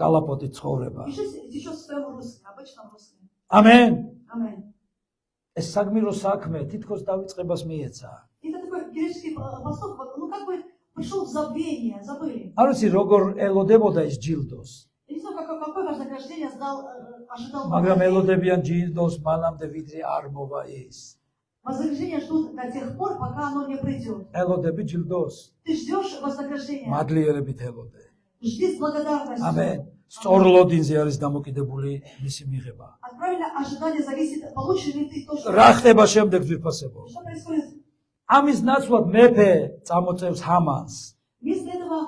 კალაპოტი ცხოვრება. И жизнь течет в своем русле, обычном русле. ამენ. Аминь. ეს საგმირო საქმე თითქოს დაიწყებას მიეცა. Это такой греческий восток, вот, ну как бы пришел в забвение, забыли. არ ვიცი როგორ ელოდებოდა ის ჯილდოს, Я не знаю, какое вознаграждение ожидал მაგრამ Мардахей. ელოდებიან ჯილდოს მანამდე ვიდრე არ მოვა ის. Вознаграждение ждут до тех пор, пока оно не придет. ელოდები ჯილდოს, Ты ждешь вознаграждения, მადლიერებით ელოდე. жди с благодарностью. ამენ. სწორ ლოდინზე არის დამოკიდებული მისი მიღება. От правильного ожидания зависит, получишь ли ты то, что... რა ხდება შემდეგ ძვირფასებო? Что происходит? ამის ნაცვლად მეფე წამოწევს ჰამანს. Вместо этого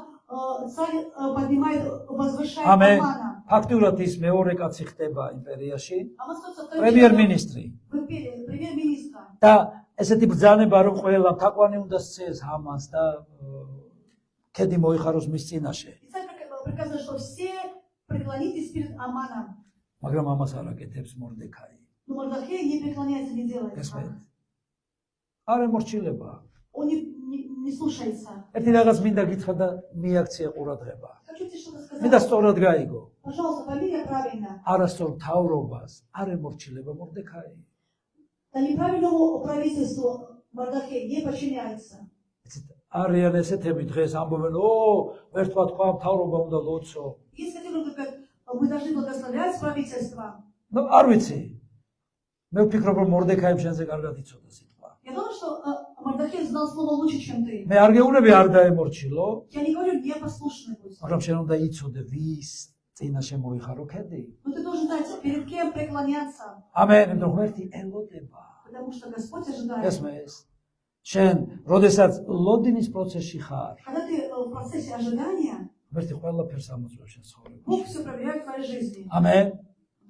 царь поднимает, возвышает ამენ. Амана. ფაქტურად ის მეორე кацი ხდება იმპერიაში, Аман становится вторым პრემიერ-მინისტრი. в империи, премьер-министра. და ესეთი ბრძანება რომ ყველა თაყვანი უნდა სცეს ჰამანს და ქედი მოიხაროს მის წინაშე. И царь приказывает, что все преклонитесь перед Аманом. მაგრამ ამას არ აკეთებს მორდექაი. Но Мардахей не преклоняется, не делает ესმე. этого. არ ემორჩილება. Он не слушается. ერთი რაღაც მინდა გითხრა და მიაქცია ყურადღება. Хочу тебе что-то მინდა сказать. სწორად გაიგო. Пожалуйста, пойми меня правильно. არასწორ თავრობას არ ემორჩილება მორდექაი. Да неправильному правительству Мардахей не подчиняется. არიან ესეთები დღეს ამბობენ, ერთმა თქვა თავრობა უნდა ლოცო. Есть которые говорят, мы должны благословлять правительство. ნუ არ ვიცი. მე ვფიქრობ რომ მორდექაიმ შენზე კარგად იცოდა სიტყვა. Я думаю, что Мардахей знал слово лучше, чем ты. მე არ გეუბნები არ დაემორჩილო, Я не говорю, непослушный будь. მაგრამ შენ უნდა იცოდე ვის წინაშე მოიხარო ქედი. Но ты должен знать, перед кем преклоняться. ამენ, იმიტომ ღმერთი ელოდება. Потому что Господь ожидает. ესმეს. შენ, როდესაც ლოდინის პროცესში ხარ, Когда ты в процессе ожидания, ღმერთი ყველაფერს ამოწმებს შენ ცხოვრებაში. Бог все проверяет в твоей жизни. ამენ.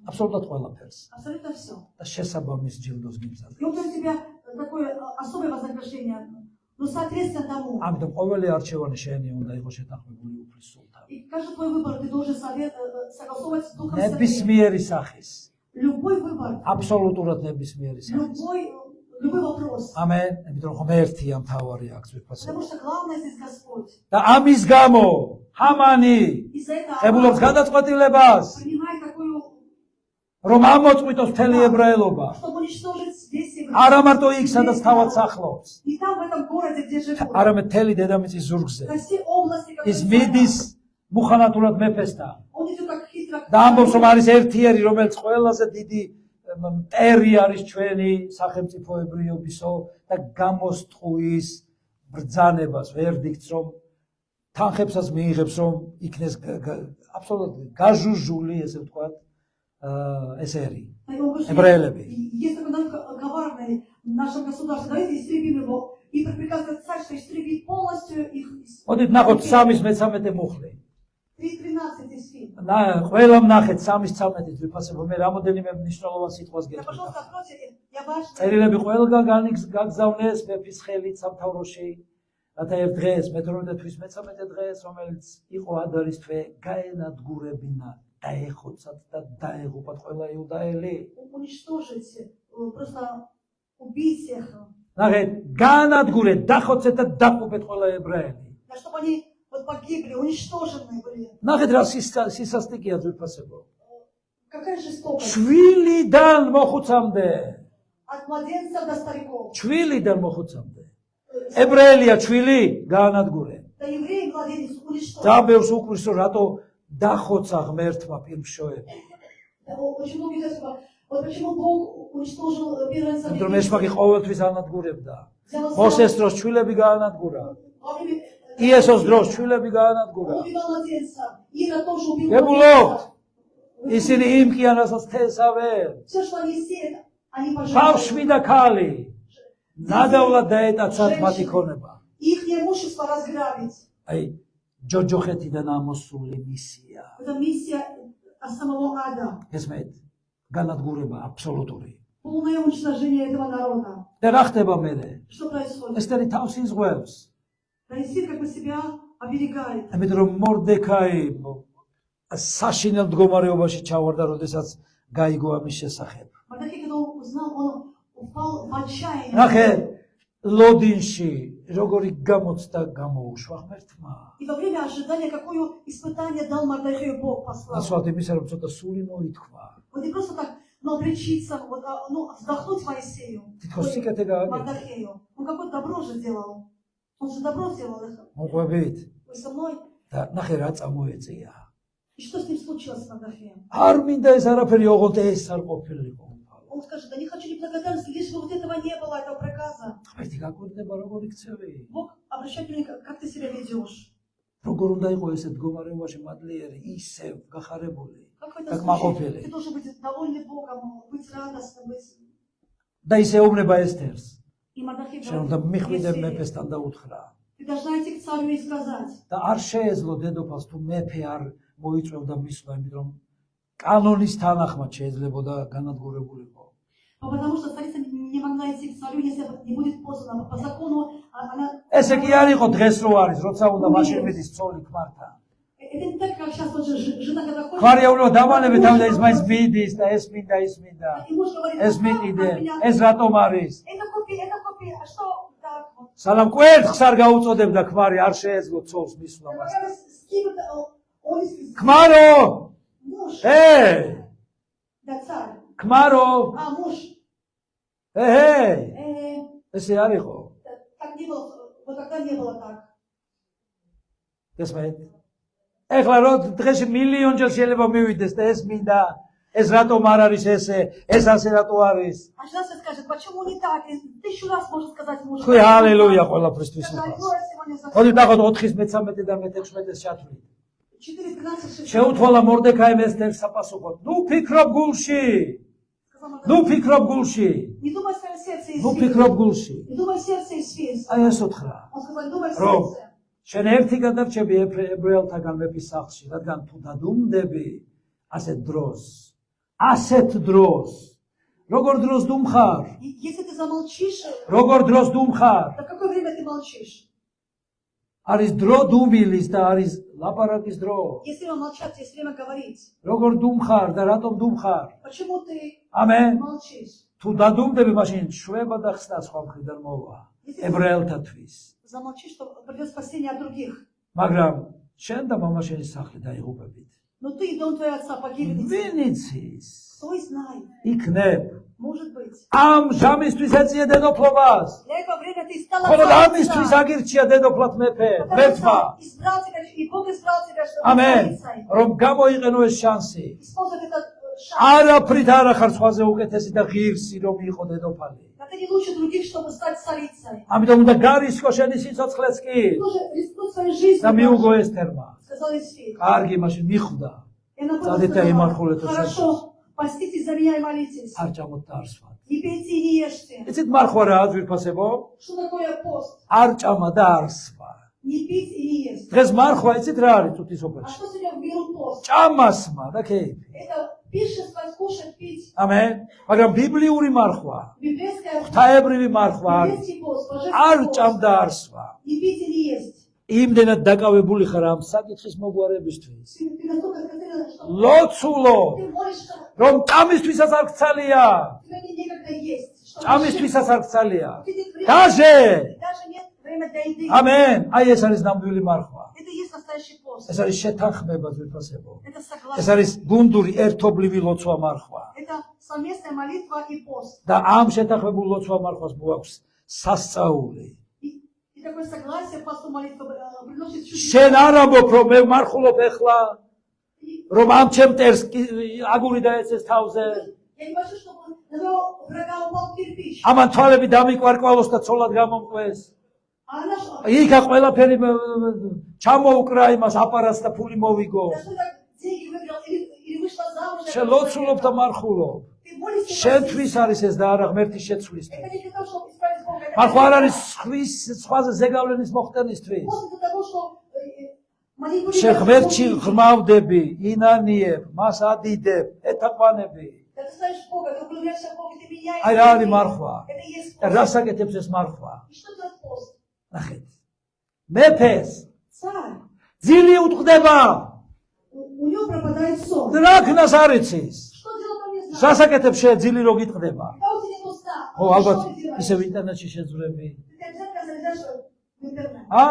აბსოლუტურად ყველაფერს. Абсолютно все. და შესაბამის ჯილდოს გიმზადებს. И он дает тебе такое особое вознаграждение. Ну, соответственно тому. ამიტომ ყოველი არჩევანი შენი უნდა იყოს შეთანხმებული უფლის სულთან. И каждый твой выбор ты должен согласовывать с Духом Святым. ნებისმიერი სახის. Любой выбор, აბსოლუტურად ნებისმიერი სახის. любой вопрос. ამენ. იმიტომ რომ ღმერთია მთავარი აქ ძვირფასება. Потому что главное здесь Господь. და ამის გამო ჰამანი Из-за этого ებულობს გადაწყვეტილებას, принимает такую, რომ ამოწყვიტოს მთელი ებრაელობა. чтобы уничтожить весь еврей. არა მარტო იქ, სადაც თავად სახლობს, Не там, в этом городе, где живут. არამედ მთელი დედამიწის ზურგზე. На все области, ის которые მიდის მუხანათურად მეფესთან. он идет как хитро. და ამბობს, რომ არის ერთიერი, რომელიც ყველაზე დიდი მტერი არის ჩვენი სახელმწიფოებრიობისო და გამოსტყუის ბრძანებას, ვერდიქტს, რომ თანხებსაც მიიღებს, რომ იქნეს აბსოლუტურად გაჟუჟული, ესე ვთქვათ, ესერი. И он говорит, Евреи. есть такой народ коварный в нашем государстве, давайте истребим его. И приказывает царь, что истребит полностью их. მოდით ნახოთ 3:13 მუხლი. 3:13 из фильма. ყველამ ნახეთ 3:13 ვიფასებო, მე რამოდენიმე მნიშვნელოვან სიტყვას Да, გეტყვი. пожалуйста, откройте, я важно. წერილები ყველგან გაგზავნეს მეფის ხელით სამთავროში. რათა ერთ დღეს, მე-12 თვის მე-13 დღეს, რომელიც იყო ადარის თვე, გაენადგურებინა დაეხოცათ და დაეღუპათ ყველა იუდაელი. Уничтожить, просто убить всех. ნახეთ, გაანადგურეთ, დახოცეთ და დაყუპეთ ყველა ებრაელი. Да, чтобы они вот погибли, уничтожены были. ნახეთ რა სისასტიკეა ძვირფასებო. Какая жестокость. შვილიდან მოხუცამდე. От младенцев до стариков. შვილიდან მოხუცამდე. ებრაელია შვილი გაანადგურე. Да евреи младенец уничтожен. ძაბევს უყრის რომ რატო დახოცა ღმერთმა პირმშოები. Да, очень многие говорят, что вот почему Бог уничтожил первенца. იმიტომ რომ ეშმაკი ყოველთვის ანადგურებდა. მოსეს დროს შვილები გაანადგურა. იესოს დროს შვილები გაანადგურა. Он убивал младенца. Ира тоже убила გებულობთ младенца. ისინი იმკიან რასაც თესავენ. Все, что они сеют, они ბავშვი და ქალი ნადავლად დაეტაცათ მათი ქონება. Их имущество разграбить. აი ჯოჯოხეთიდან ამოსული მისია. Это миссия от самого ада. ესმეთ განადგურება აბსოლუტური. Полное уничтожение этого народа. და რა ხდება მერე? Что происходит? ესტერი თავს იზღვევს. Эстер как бы себя оберегает. ამიტომ რომ მორდექაი საშინელ მდგომარეობაში ჩავარდა, როდესაც გაიგო ამის შესახებ. Мордехай, когда он узнал, он упал в отчаяние. ნახე ლოდინში როგორი გამოცდა გამოუშვა ღმერთმა. И во время ожидания, какое испытание дал Мордехаю Бог послал. ასვათ იმისა, რომ цота сული მოითქვა. Вот не просто так, но обличиться, вот, ну, вздохнуть Моисею. თითქოს სიკეთე გააკეთა. Мордехаю. Он какое добро же делал. Он же добро сделал. მოყვებით Вы со мной? და ნახე რა წამოეწია. И что с ним случилось с Мордехаем? არ მინდა ეს არაფერი ოღონდ ეს არ ყოფილიყო. Он скажет, да не хочу ни благодарности, лишь бы вот этого не было, этого приказа. ღმერთი გაკვირდება როგორ იქცევი. Бог, обращай внимание, как ты себя ведешь. როგორ უნდა იყო ესე მდგომარეობაში მადლიერი, ისევ გახარებული. Как в этом Так случае махопели. ты должен быть довольный Богом, быть радостным, быть... და ისე ეუბნება ესთერს. И Мордехай შენ უნდა მიხვიდე Естере, მეფესთან და უთხრა. ты должна идти к царю и сказать. და არ შეეძლო დედოფალს თუ მეფე არ მოიწევდა მისვლა, იმიტომ რომ კანონის თანახმად შეიძლებოდა განადგურებულიყო. Потому что царица не могла идти к царю, если не будет послана. По закону она... ესე კი არ იყო დღეს რო არის, როცა უნდა მაშინ მიდის ცოლი ქმართან. Это не так, как сейчас вот жена, когда хочет... ქმარია უნდა დავანებით ამ და ის მაინც მიდის და ეს მინდა, ის მინდა. И муж говорит, ეს მიყიდე, ეს რატომ არის? это купи, а что так вот? სანამ კვერთხს არ გაუწოდებდა ქმარი, არ შეეძლო ცოლს მისვლა მას. Когда с кем он ქმარო! муж, да царь, ქმარო! а муж, ესე არ იყო. так не было, вот тогда не было так. ესმეთ. ეხლა რო დღეში მილიონჯერ შეიძლება მივიდეს და ეს მინდა, ეს რატომ არ არის ესე, ეს ასე რატო არის? А сейчас скажет, почему не так? И 1000 раз может сказать муж. თქვი ჰალელუია ყველაფრისთვის Скажи, უფალს. «Аллилуйя» сегодня за ხოდი დახოთ 4:13 და 16-ს ჩათვლით. 4:13. შეუთვალა მორდექაიმ ესთერს საპასუხოდ. ნუ ფიქრობ гулში. ნუ ფიქრობ гулში. Не думай в своем сердце и ნუ ფიქრობ гулში. Не думай в сердце и свесть. აი ეს უთხრა. Он сказал, не думай в რომ сердце. შენ ერთი გადარჩები ებრაელთაგან მეფის სახლში, რადგან თუ დადუმდები ასეთ დროს, როგორ დროს დუმხარ, Если ты замолчишь, როგორ დროს დუმხარ, то в какое время ты молчишь? არის დრო დუმილის და არის ლაპარაკის დრო. Есть время молчать, есть время говорить. როგორ დუმხარ და რატომ დუმხარ? Почему ты ამენ. молчишь? თუ დადუმდები, მაშინ შვება და ხსნა სხვა მხრიდან მოვა. ებრაელთათვის. Замолчишь, что придет спасение от других. მაგრამ შენ და მამაშენის სახლი დაიღუპებით. Но ты и дом твоего отца погибнет. ვინ იცის? Кто и знает? იქნებ Может быть. ამ ჟამისთვის ეწია დედოფლობას. Для этого время ты стала ხოლო царицей. ამისთვის აგირჩია დედოფლად მეფე, Потому ღმერთმა. что избрал тебя, и Бог избрал тебя, чтобы ამენ. быть царицей. რომ გამოიყენო ეს შანსი. Использовать этот шанс. არაფრით არ ახარ სხვაზე უკეთესი და ღირსი რომ იყო დედოფალი. Да ты не лучше других, чтобы стать царицей. ამიტომ უნდა გარისკო შენი სიცოცხლეც კი Тоже рискуй своей жизнью. და მიუგო ესთერმა. Сказал Исфирь. კარგი, მაშინ მიხვდა. И она Царь это сказала, имархулет, хорошо, поститесь за меня и молитесь. არ ჭამოთ და არ სვათ. Не пейте и не ешьте. იცით მარხვა რა აძვირფასებო? Что такое пост? არ ჭამა და არ სვა. Не пить и не есть. დღეს მარხვა იცით რა არის თუთი А სოფელში? что сегодня берут пост? ჭამასმა და ქეიფი. Это пиршество, кушать, пить. ამენ. მაგრამ ბიბლიური მარხვა, Библейская ღვთაებრივი მარხვა არის. библейский пост, არ божественный ჭამ пост. და არ სვა. Не пить и не есть. იმდენად დაკავებული ხარ ამ საკითხის მოგვარებისთვის. Ты настолько сконцентрирован, что ლოცულო, ты молишься, რომ ჭამისთვისაც არ გცალია. тебе некогда есть. Что ჭამისთვისაც არ გცალია. Тебе время- დაჟე. Даже нет времени до еды. ამენ. აი ეს არის ნამდვილი მარხვა. Это и есть настоящий пост. ეს არის შეთანხმება ძვირფასებო. Это ეს согласие. არის გუნდური ერთობლივი ლოცვა მარხვა. Это совместная молитва и пост. და ამ შეთანხმებულ ლოცვა მარხვას მოაქვს სასწაული. И такое согласие посту молитвы приносит чуть-чуть. შენ არ ამბობ რომ მე მარხულობ ეხლა, რომ ამ ჩემ მტერს აგური დაეცეს თავზე. Я не хочу, чтобы на твоего врага упал кирпич. ამან თვალები დამიკვარკვალოს და ცოლად გამომყვეს. А она что? იქა ყველაფერი ჩამოუკრა იმას აპარატს და ფული მოვიგო. Я что, так деньги выиграл или вышла замуж? შენ ლოცულობ და მარხულობ. Ты молишься. შენთვის არის ეს და არა ღმერთის შეცვლისთვის. Это не для того, чтобы исправить Бога. Это მარხვა არ არის სხვაზე ზეგავლენის моხდენისთვის. просто для того, что манипулировать შენ ღმერთში Богом. ღრმავდები, ინანიებ, მას ადიდებ, ეთაყვანები. Да ты знаешь Бога, ты углубляешься в Бога, ты меняешь. აი რა არის მარხვა? Это и есть და пост. რას აკეთებს ეს მარხვა? И что это пост? ნახეთ. მეფეს Царь. ძილი უტყდება. У него пропадает сон. რა ქნას არ იცის? Что делать он не знает? რას აკეთებს შენ ძილი რო გიტყდება? Когда у тебя нет уста, ო что ალბათ ты делаешь? ისევ ინტერნეტში შეძვრები. Ты обязательно залезаешь в интернет. ა?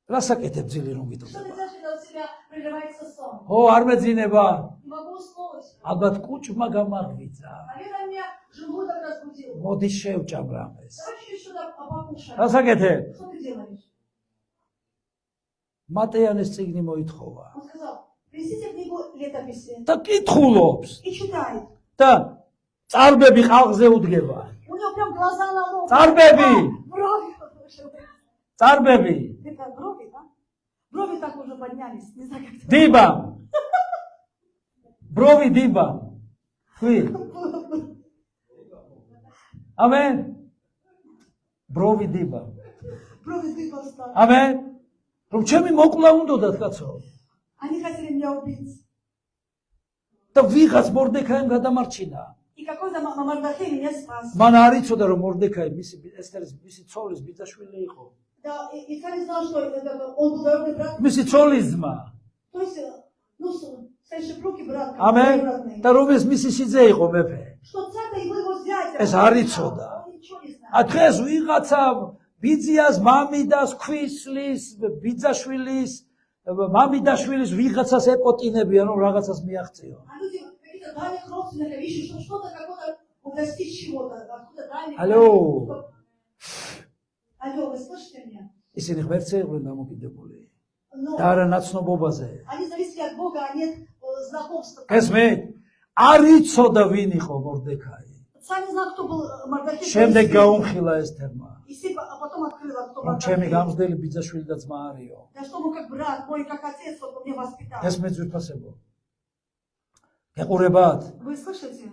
რას აკეთებ ძილი რო Что ты გიტყდება? делаешь, когда у тебя прерывается сон? ო არ მეძინება. Не могу уснуть. ალბათ კუჭმა გამაღვიძა. Наверное, меня желудок разбудил. მოდი შევჭამ რამეს. Давай чуть сюда покушай. რას აკეთებ? Что ты делаешь? მატეიანეს წიგნი მოითხოვა. Он сказал, принесите книгу летописи და კითხულობს и читает. და წარბები ყალღზე უდგება. У него прям глаза на лоб. Царь-беби! Брови. წარბები Это брови, да? Брови так уже поднялись. Не знаю, как это. დება. ბროვი დება. ხი? ამენ. ბროვი დება. Брови дыбом стали. ამენ. რომ ჩემი მოკლა უნდათ კაცო. Они хотели меня убить. და ვიღაც მორდექაიმ გადამარჩინა. И какой-то Мардахей меня спас. მან არ იცოდა რომ მორდექაი მისი ესთერის მისი ცოლის ბიძაშვილი იყო. Да, и царь не знал, что он был двоюродный брат. მისი ცოლის ძმა. То есть, ну, старший друг и брат. ამენ. двоюродный. და რომ ეს მისი სიძე იყო მეფე. Что царь-то его зятя. ეს არ იცოდა. Он ничего не знает. ა დღეს ვიღაცა ბიძიას მამიდას ქვისლის ბიძაშვილის მამიდაშვილის ვიღაცას ეპოტინებიან რომ რაღაცას მიაღწიო. А люди какие-то дальних родственников ищут, чтобы что-то, какого-то достичь чего-то. Откуда дальних. Алло. Алло, вы слышите меня? ისინი ღმერთზე იყვნენ დამოკიდებული. Но და არა ნაცნობობაზე. они зависели от Бога, а нет знакомства. გესმით? არ იცოდა ვინ იყო მორდექაი. Царь не знал, кто был Мардахей. შემდეგ გაუმხილა ესთერმა. А потом открыла, кто რომ ჩემი Мардахей. გამზრდელი ბიძაშვილი და ძმა არისო. Да что мы как брат, мой как отец, вот он меня воспитал. გესმით ძვირფასებო? გეყურებათ? Вы слышите?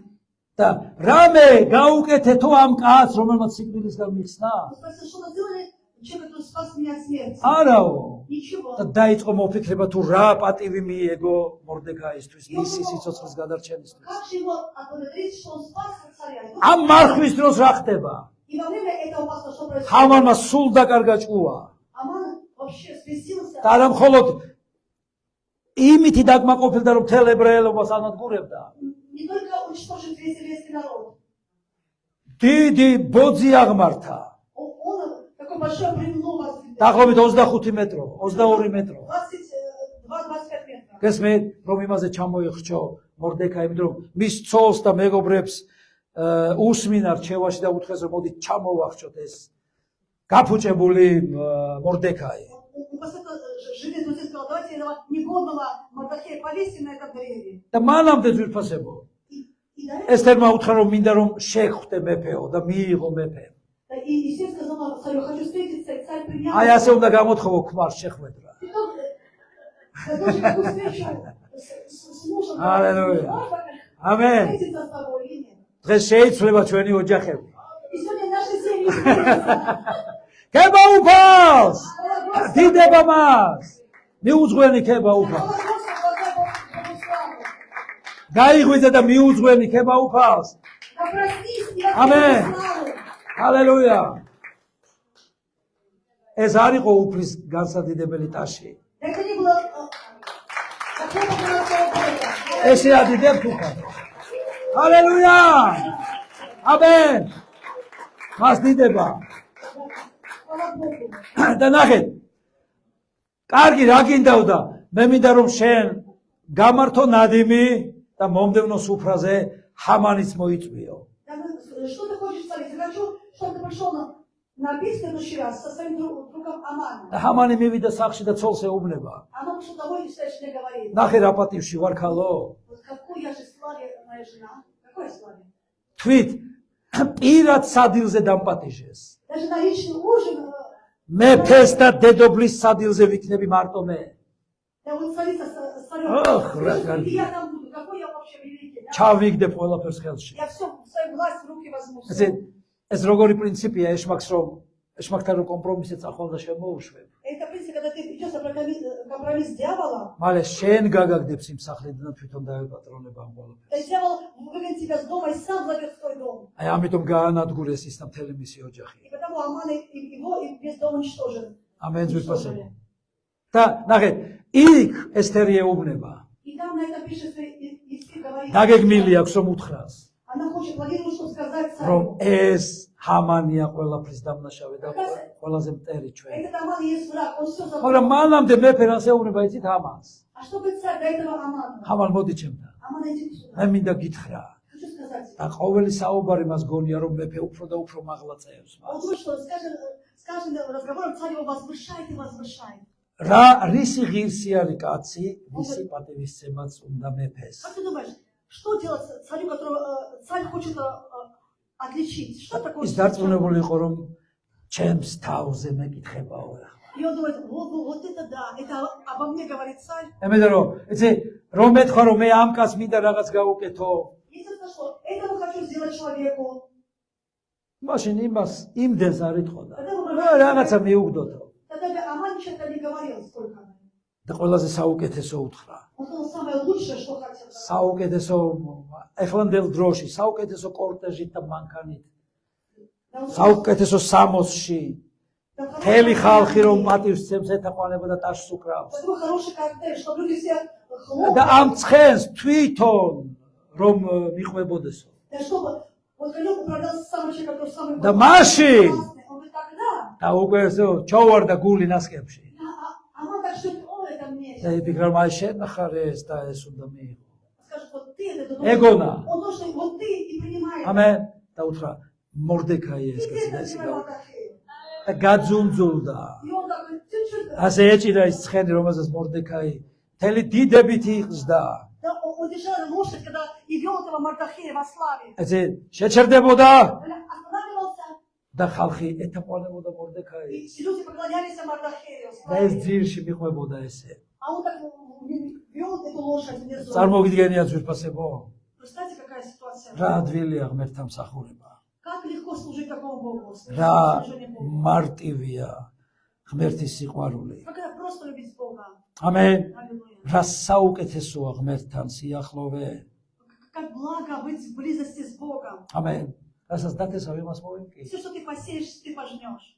და რამე გაუკეთე თუ ამ კაცს რომელმაც სიკვდილისგან მიხსნა? Вы спросите, что мы сделали Человек, который спас меня от смерти. არაო. Ничего. და დაიწყო მოფიქრება თუ რა პატივი მიიღო მორდექაისთვის მისი სიცოცხლის გადარჩენისთვის. Как же его отблагодарить, что он спас царя? ამ მარხვის დროს რა ხდება? И во время этого паства что происходит? ჰამანმა სულ დაკარგა ჭკუა. Аман вообще сместился. და არა მხოლოდ იმითი დაკმაყოფილდა რომ მთელ ებრაელობას ანადგურებდა. Не только уничтожить весь еврейский народ. დიდი ბოძი აღმართა. Он такой большой бревно воздвиг. დაახლოებით 25 მეტრო, 22 მეტრო. 22-25 метров. გესმით, რომ იმაზე ჩამოიხრჩო მორდექაი, იმიტომ რომ მის ცოლს და მეგობრებს უსმინა რჩევაში და უთხრეს რომ მოდით ჩამოვახრჩოთ ეს გაფუჭებული მორდექაი. Он после этого железно сказал, давайте этого негодного Мордехея повесим на этом древе. და მანამდე ძვირფასებო. И до этого, ესთერმა უთხრა რომ მინდა რომ შეხვდე მეფეო და მიიღო მეფე. и Есей сказал царю, хочу встретиться, и царь принял. აი ასე უნდა გამოთხოვო ქმარს შეხვედრა. И тот, я должен такую встречу с мужем. Аллилуйя. Можно ამენ. встретиться с тобой или нет? დღეს შეიძლება ჩვენი ოჯახები. И сегодня наши семьи встретятся. ქება უფალს! დიდება მას! მიუძღვენი ქება უფალს. გაიღვიძე და მიუძღვენი ქება უფალს. Amen. ჰალელუია. ეს არ იყო უფლის განსადიდებელი ტაში. Это не было такого городского. ესე ადიდებთ უფალს. ჰალელუია. ამენ. მას დიდება. Слава Богу. და ნახეთ. კარგი რა გინდავდა? მე მინდა რომ შენ გამართო ნადიმი და მომდევნო სუფრაზე ჰამანიც მოიწვიო. Что ты хочешь сказать? Я хочу, чтобы ты пришел на бис в следующий раз со своим другом Аманом. და ჰამანი მივიდა სახლში და ცოლს ეუბნება. Аман пришел домой и кстати, мне говорит, ნახე რა პატივში ვარ ქალო. вот какой я же славе моя жена. Какой славе? თვით პირად სადილზე დამპატიჟეს. Даже на личный ужин. მეფეს და დედობლის სადილზე ვიქნები მარტო მე. Я вот царица с царем. Ох, И я там буду. Какой я вообще великий. Да? ჩავიგდებ ყველაფერს ხელში. Я все в свою власть в руки возьму. ესე ეს როგორი პრინციპია ეშმაკს რომ ეშმაკთან რომ კომპრომისზე წახვალ და შემოუშვებ. Это, в принципе, когда ты идешь на компромисс с дьяволом, მალე შენ გაგაგდებს იმ სახლიდან და თვითონ დაეპატრონება ამ то ყველაფერს. есть дьявол выгонит тебя с дома и сам зовет в твой дом. აი ამიტომ გაანადგურეს ის და მთელი მისი ოჯახი. И потому Аман его и весь дом уничтожен. ამენ ძვირფასები. და ნახეთ, იქ ესთერი ეუბნება. И там на это пишет, Есей говорит, დაგეგმილი აქვს რომ უთხრას, она хочет, планирует, что сказать რომ царю. ეს ჰამანია ყველაფრის დამნაშავე და ყველაზე მტერი ჩვენ. Этот Аман и есть враг, он все забыл. მაგრამ მანამდე მეფე რას ეუბნება იცით ჰამანს? А что будет царь до этого Амана? ჰამან მოდი ჩემთან. Аман, иди მე сюда. მინდა გითხრა. Хочу сказать. და ყოველი საუბარი მას გონია რომ მეფე უფრო და უფრო მაღლა წერს Он მას. думает, что с каждым разговором царь его возвышает и возвышает. რა რისი ღირსი არის კაცი, მისი პატივისცემაც უნდა მეფეს. Как ты думаешь, что делать царю, которого царь хочет отличить? Что такое? ის დარწმუნებული იყო რომ ჩემს თავზე მეკითხებაო ახლა. И он думает, вот это да, это обо мне говорит царь. ემედა რომ იცი რომ მეთქვა რომ მე ამ კაცს მინდა რაღაც გაუკეთო, Если это что, этого хочу сделать человеку. მაშინ იმას იმდენს არ იტყოდა. რაღაცა მიუგდოთო. Тогда бы Аман ничего не говорил столько. და ყველაზე საუკეთესო უთხრა. Он сказал самое лучшее, что хотел. საუკეთესო ეხლანდელ დროში, საუკეთესო კორტეჟით და მანქანით, საუკეთესო სამოსში, მთელი ხალხი რომ პატივს ცემს ეთაყვანება და ტაშს უკრავს. Такой хороший коктейль, чтобы люди все და хлопали. ამ ცხენს თვითონ რომ მიყვებოდესო. Да чтобы вот конек управлял самый человек, который самый Да машин! классный. Он говорит, тогда. და უკვე ესო ჩოვარდა გული ნასკებში. Аман так что, о, это мне. და იფიქრა მაი შენ ახარ ეს და ეს უნდა მიიღო. Скажет, вот ты это Эгона. Он должен, вот ты и принимаешь. ამენ და უთხრა მორდექაი ეს И კაცი ты და это ესე принимал Мордехея. და გაძუნძულდა. И он такой, чуть-чуть. ასე ეჭირა ის ცხენი რომელზეც მორდექაი მთელი დიდებით იხსდა. Да, он держал лошадь, когда и вел этого Мордехея во славе. ესე შეჩერდებოდა Он останавливался, და ხალხი ეთაყვანებოდა მორდექაი. и люди поклонялись Мордехею. და ეს ძირში მიყვებოდა ესე. А он так вел эту лошадь внизу. წარმოგიდგენია ძვირფასებო? Представьте, какая ситуация. რა ადვილია ღმერთთა მსახურება. Как легко служить такому Богу. რა служение Богу. მარტივია ღმერთის სიყვარული. Как это просто любить Бога. ამენ. Аллилуйя. რა საუკეთესოა ღმერთთან სიახლოვე. Как благо быть в близости с Богом. ამენ. რასაც დათესავ იმას მოვიმკი. Все, что ты посеешь, ты пожнешь.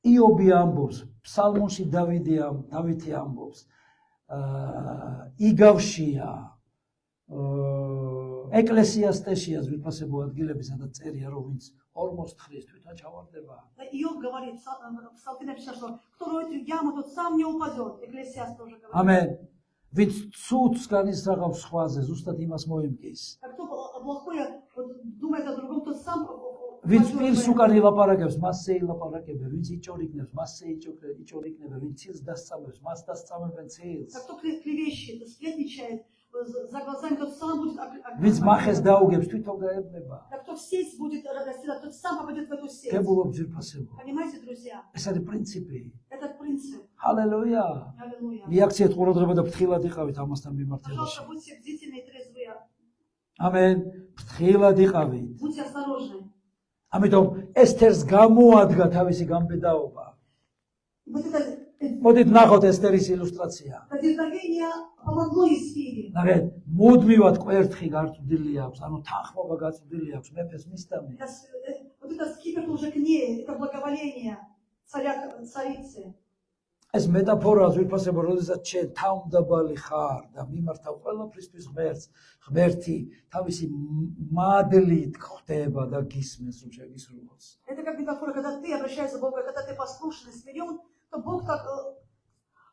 იობი ამბობს, ფსალმონში დავითი ამბობს, იგავშია, ეკლესიასტეშია ვიფასებო ადგილები, სადაც წერია, რომ ვინც ორმოს თხრის თვითონ ჩავარდება. Иов говорит, в Псалме написано, что кто роет яму, тот сам не упадет. Экклесиаст тоже говорит. ამენ. ვინც ცუცს განისრაღავს სხვაზე, ზუსტად იმას მოიმკის. А кто плохое думает о другом, тот сам ვინც პირს უკან ილაპარაკებს, მასზე ილაპარაკებენ, ვინც იჭორიკნებს, მასზე იჭორიკნებენ, ვინც ცილს დასწამებს, მას დასწამებენ ცილს. А кто клевещет, сплетничает, за глазами, тот сам будет ვინც მახეს დაუგებს, თვითონ გაებნება. А кто в сеть будет расти, тот сам попадет в эту сеть. გებულობ ძირფასებო. Понимаете, друзья? ეს არის პრინციპი. Это принцип. ჰალელუია. Аллилуйя. მიაქციეთ ყურადღება და ფრთხილად იყავით ამასთან მიმართებაში. Пожалуйста, будьте бдительны и трезвы. ამენ. ფრთხილად იყავით. Будьте осторожны. ამიტომ ესთერს გამოადგა თავისი გამბედაობა. Вот это მოდით ნახოთ ესთერის ილუსტრაცია. дерзновение помогло Есфире. ნახეთ, მუდმივად კვერთხი გაწვდილი აქვს, ანუ თანხმობა გაწვდილი აქვს მეფეს მისდამი. Вот это скипетр уже к ней, это благоволение царицы. ეს მეტაფორაა ვიფასებო, როდესაც შენ თავმდაბალი ხარ და მიმართავ ყველაფრისთვის ღმერთს, ღმერთი თავისი მადლით ხდება და გისმენს რომ შეგისრულოს. Это как метафора, когда ты обращаешься к Богу, когда ты послушный, смирен, то Бог так,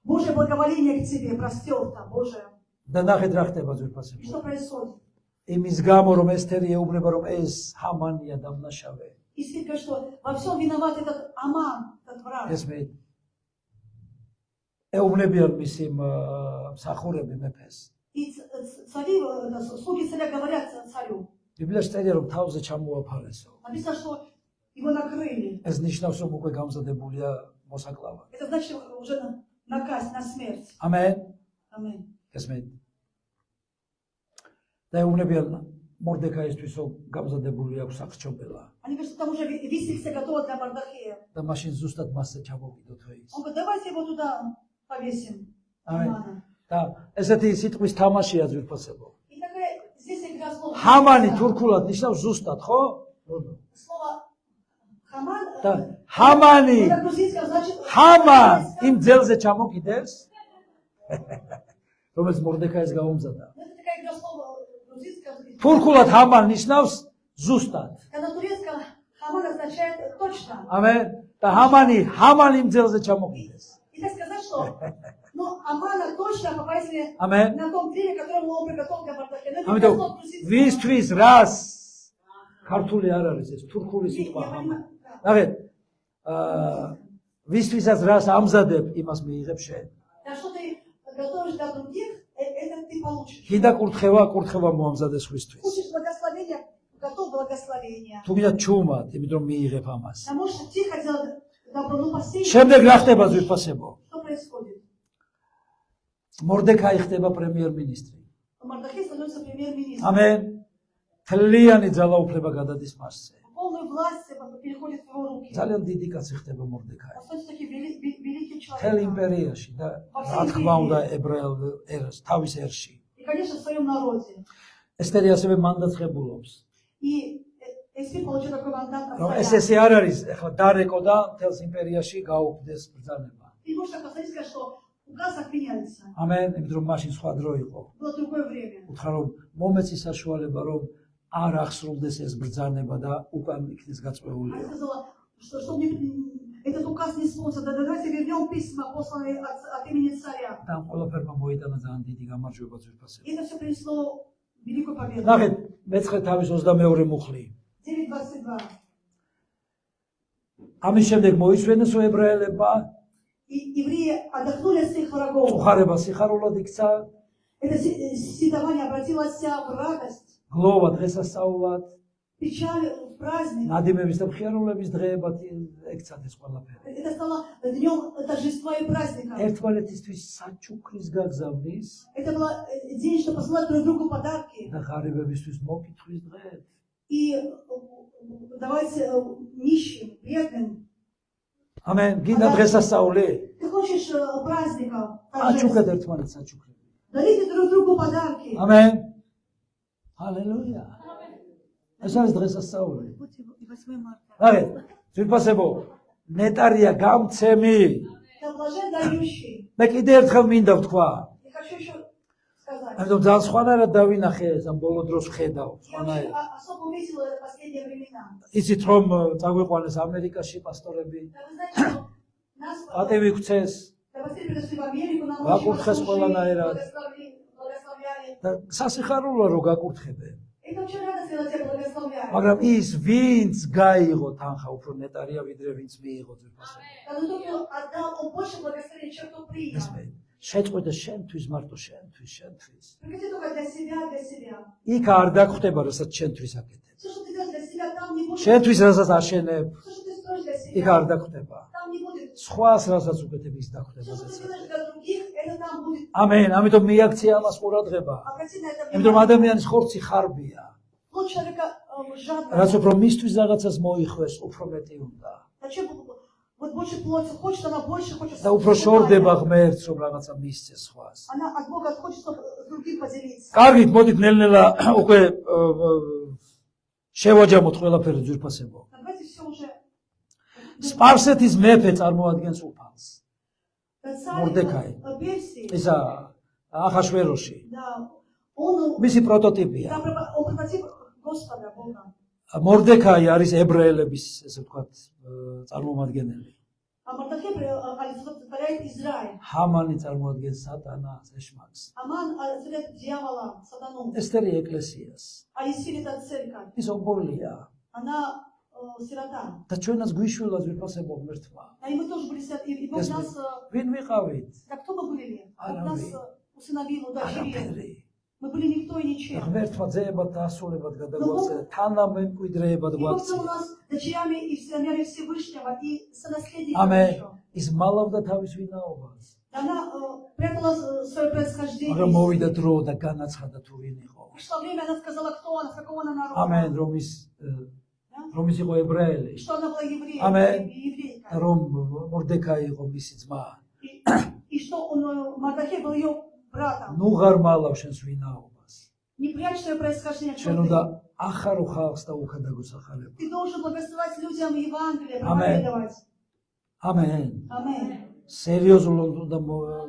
Божье благоволение к тебе простерто, Божие. და ნახეთ რა ხდება И ვიფასებო. что происходит? იმის გამო რომ ესთერი ეუბნება რომ ეს ჰამანია დამნაშავე. И Есфирь, что во всем виноват этот Аман, этот враг. ესმით. ეუბნებიან მისი მსახურები მეფეს. И цари, слуги царя говорят царю. ბიბლიაში წერია რომ თავზე ჩამოაფარესო. Написано, что его накрыли. ეს ნიშნავს რომ უკვე გამზადებულია მოსაკლავა. Это значит уже на казнь, на смерть. ამენ. Аминь. ესმით. და ეუბნებიან მორდექაისთვის რომ გამზადებული აქვს აღჭობელა. Они говорят, что там уже виселица готова для Мардахея. და მაშინ ზუსტად მასზე ჩამოვიდოთ ის. Он говорит, давайте его туда повесим. ამენ. Амана. და ესეთი სიტყვის თამაშია ძვირფასებო. И такая, здесь игра слов. ჰამანი თურქულად ნიშნავს ზუსტად, ხო? Слово Хаман. და ჰამანი Это грузинское значит. ჰამან იმ ძელზე ჩამოკიდეს რომელიც მორდექაის გაუმზადა. Это такая игра слов грузинская. თურქულად ჰამან ნიშნავს ზუსტად. Когда на турецком Хаман означает точно. ამენ. და ჰამანი იმ ძელზე ჩამოკიდეს. И так сказать, что ну, Амана точно повесили Аминь. на том дереве, которому он приготовил для Мардахея. Но это ამიტომ слов грузинского. ვისთვის რას ქართული არ არის ეს თურქული Я სიტყვა ჰამან. понимаю, да. ნახეთ ვისთვისაც რას ამზადებ იმას მიიღებ შენ. Да что ты готовишь для других, это ты получишь. კიდე კურთხევა მოამზადეს ხვისთვის. Хочешь благословения, готов благословения. თუ კიდე ჩუმად, იმიტომ რომ მიიღებ ამას. А можешь тихо делать добро, ну посеять. შემდეგ რა ხდება ზვირფასებო? Что происходит? მორდექაი ხდება პრემიერ-მინისტრი. Мардахей становится премьер-министром. ამენ. თლიანი ძალაუფლება გადადის მასზე. Полная власть переходит в его руки. ძალიან დიდი კაცი ხდება მორდექაი. Он становится таким великим თელ человеком. იმპერიაში და რა თქმა უნდა ებრაელ ერას თავის ერში. И, конечно, в своем народе. ესტერი ასევე მანდაცხებულობს. И Есфирь получил такой мандат от რომ ეს царя. ესე არ არის, ახლა დარეკო და თელს იმპერიაში გაუქმდეს ბრძანება. И можно сказать, что указ отменяется. ამენ, იმიტომ რომ მაშინ სხვა დრო იყო. Было другое время. უთხრა რომ მომეცი საშუალება რომ არ ახსრულდეს ეს ბრძანება და უკან იქნეს გაწვეულიყო. Она сказала, что чтобы этот указ не сбылся, да давайте вернем письма, посланные от имени царя. და ამ ყველაფერმა მოიტანა ძალიან დიდი გამარჯვება ძვირფასებო. И это все принесло великую победу. ნახეთ, მეცხრე თავის 22 მუხლი. 9:22. ამის შემდეგ მოისვენეს ებრაელებმა, И евреи отдохнули от своих врагов. უხარება სიხარულად იქცა, Это седование обратилось в радость, გლოვა დღესასწაულად, печаль в праздник. ნადიმების და მხიარულების დღეებად ექცათ ეს ყველაფერი. Это стало днем торжества и праздника. ერთმანეთისთვის საჩუქრის გაგზავნის Это был день, что посылать друг другу подарки. და ღარიბებისთვის მოკითხვის დღე. И давать нищим, бедным. Amen. Gina დღესასწაული? Ты хочешь праздников? აჩუქეთ ერთმანეთს აჩუქეთ. Дарите друг другу подарки. Amen. Hallelujah. ეს არის დღესასწაული. 8 марта. აი, ძვირფასებო, ნეტარია გამცემი. Да блажен дающий. მე კიდე ერთხელ მინდა ვთქვა. Я хочу еще сказать. ამიტომ ძალიან სხვანაირად დავინახე ეს ამ ბოლო დროს ხედავ, Я очень სხვანაირად. особо увидела в последние времена. იცით რომ წაგვიყვანეს ამერიკაში пастоრები, Да вы знаете, что нас პატივი გცეს когда мы пришли в Америку, нам Вакуртхес очень ყველანაირად. благословляли. და სასიხარულოა რომ გაკურთხებენ. Это очень радостно, когда тебя благословляют. მაგრამ ის ვინც გაიღო თანხა უფრო ნეტარია ვიდრე винც მიიღო ძვირფასებო. Когда тот, кто отдал, он больше благословения, чем кто принял. ესმე, შეწყვეტე შენთვის მარტო შენთვის. Прикажи только для себя, для себя. იქ არ დაგხვდება, რასაც შენთვის აკეთებ. Все, что ты делаешь для себя, там не будет. შენთვის რასაც აშენებ, Все, что ты строишь для იქ себя, არ დაგხვდება. там не будет. სხვას რასაც უკეთებ ის დაგხვდება. Все, что ты делаешь для других, это там будет. ამენ, ამიტომ მიაქცია ამას ყურადღება. Обрати на это იმიტომ внимание. ადამიანის ხორცი ხარბია. Вот человека жадно. რაც უფრო მისთვის რაღაცას მოიხვეს, უფრო მეტი უნდა. Зачем вот больше плоти хочет, она больше хочет. და უფრო შორდება ღმერთს, რომ რაღაცა მისცეს სხვას. Она от Бога хочет, чтобы с другим поделиться. კარგით, მოდით ნელ-ნელა უკვე შევაჯამოთ ყველაფერი ძვირფასებო. Давайте все уже. სპარსეთის მეფე წარმოადგენს უფალს. Царь Мордекай. Персии, ისა ახაშვეროში. да, он მისი პროტოტიპია. он прототип Господа Бога. მორდეკაი არის ებრაელების, ესე ვთქვათ, წარმომადგენელი. А Мордехай олицетворяет Израиль. ჰამანი წარმოადგენს სატანას, ეშმაკს. Аман олицетворяет дьявола, сатану. ესტერი ეკლესიას. А Исиль это церковь. ის ობოლია. Она сирота. და ჩვენაც გვიშვილა ძვირფასებო ღმერთმა. А и мы тоже были сироты. И Бог Yes, нас, ვინ ვიყავით? да кто мы были? Бог Аравей. нас усыновил, удочерил. არაფერი. Мы были никто и ничем. ღმერთმა ძეებად და ასულებად გადაგვაწევ, თანამემკვიდრეებად И Бог გვაწევ. сделал нас дочерями и сыновьями Всевышнего и сонаследниками ამენ еще. ის მალავდა თავის ვინაობას. Она прятала свое происхождение. მაგრამ მოვიდა дро და განაცხადა თუ ვინ იყო. Пришло время, она сказала, кто она, с какого она народа. ამენ რომ ის იყო ებრაელი. Что она была евреем, Амен. еврейка. რომ მორდეკაი იყო მისი ძმა. И что он, Мордехай был ее братом. ნუ ღარ მალავ შენს ვინაობას. Не прячь свое происхождение. შენ უნდა ახარო ხალხს და უხად აგუსახარებ. Ты должен благословать людям Евангелие, Амен. проповедовать. ამენ. Аминь. სერიოზულად უნდა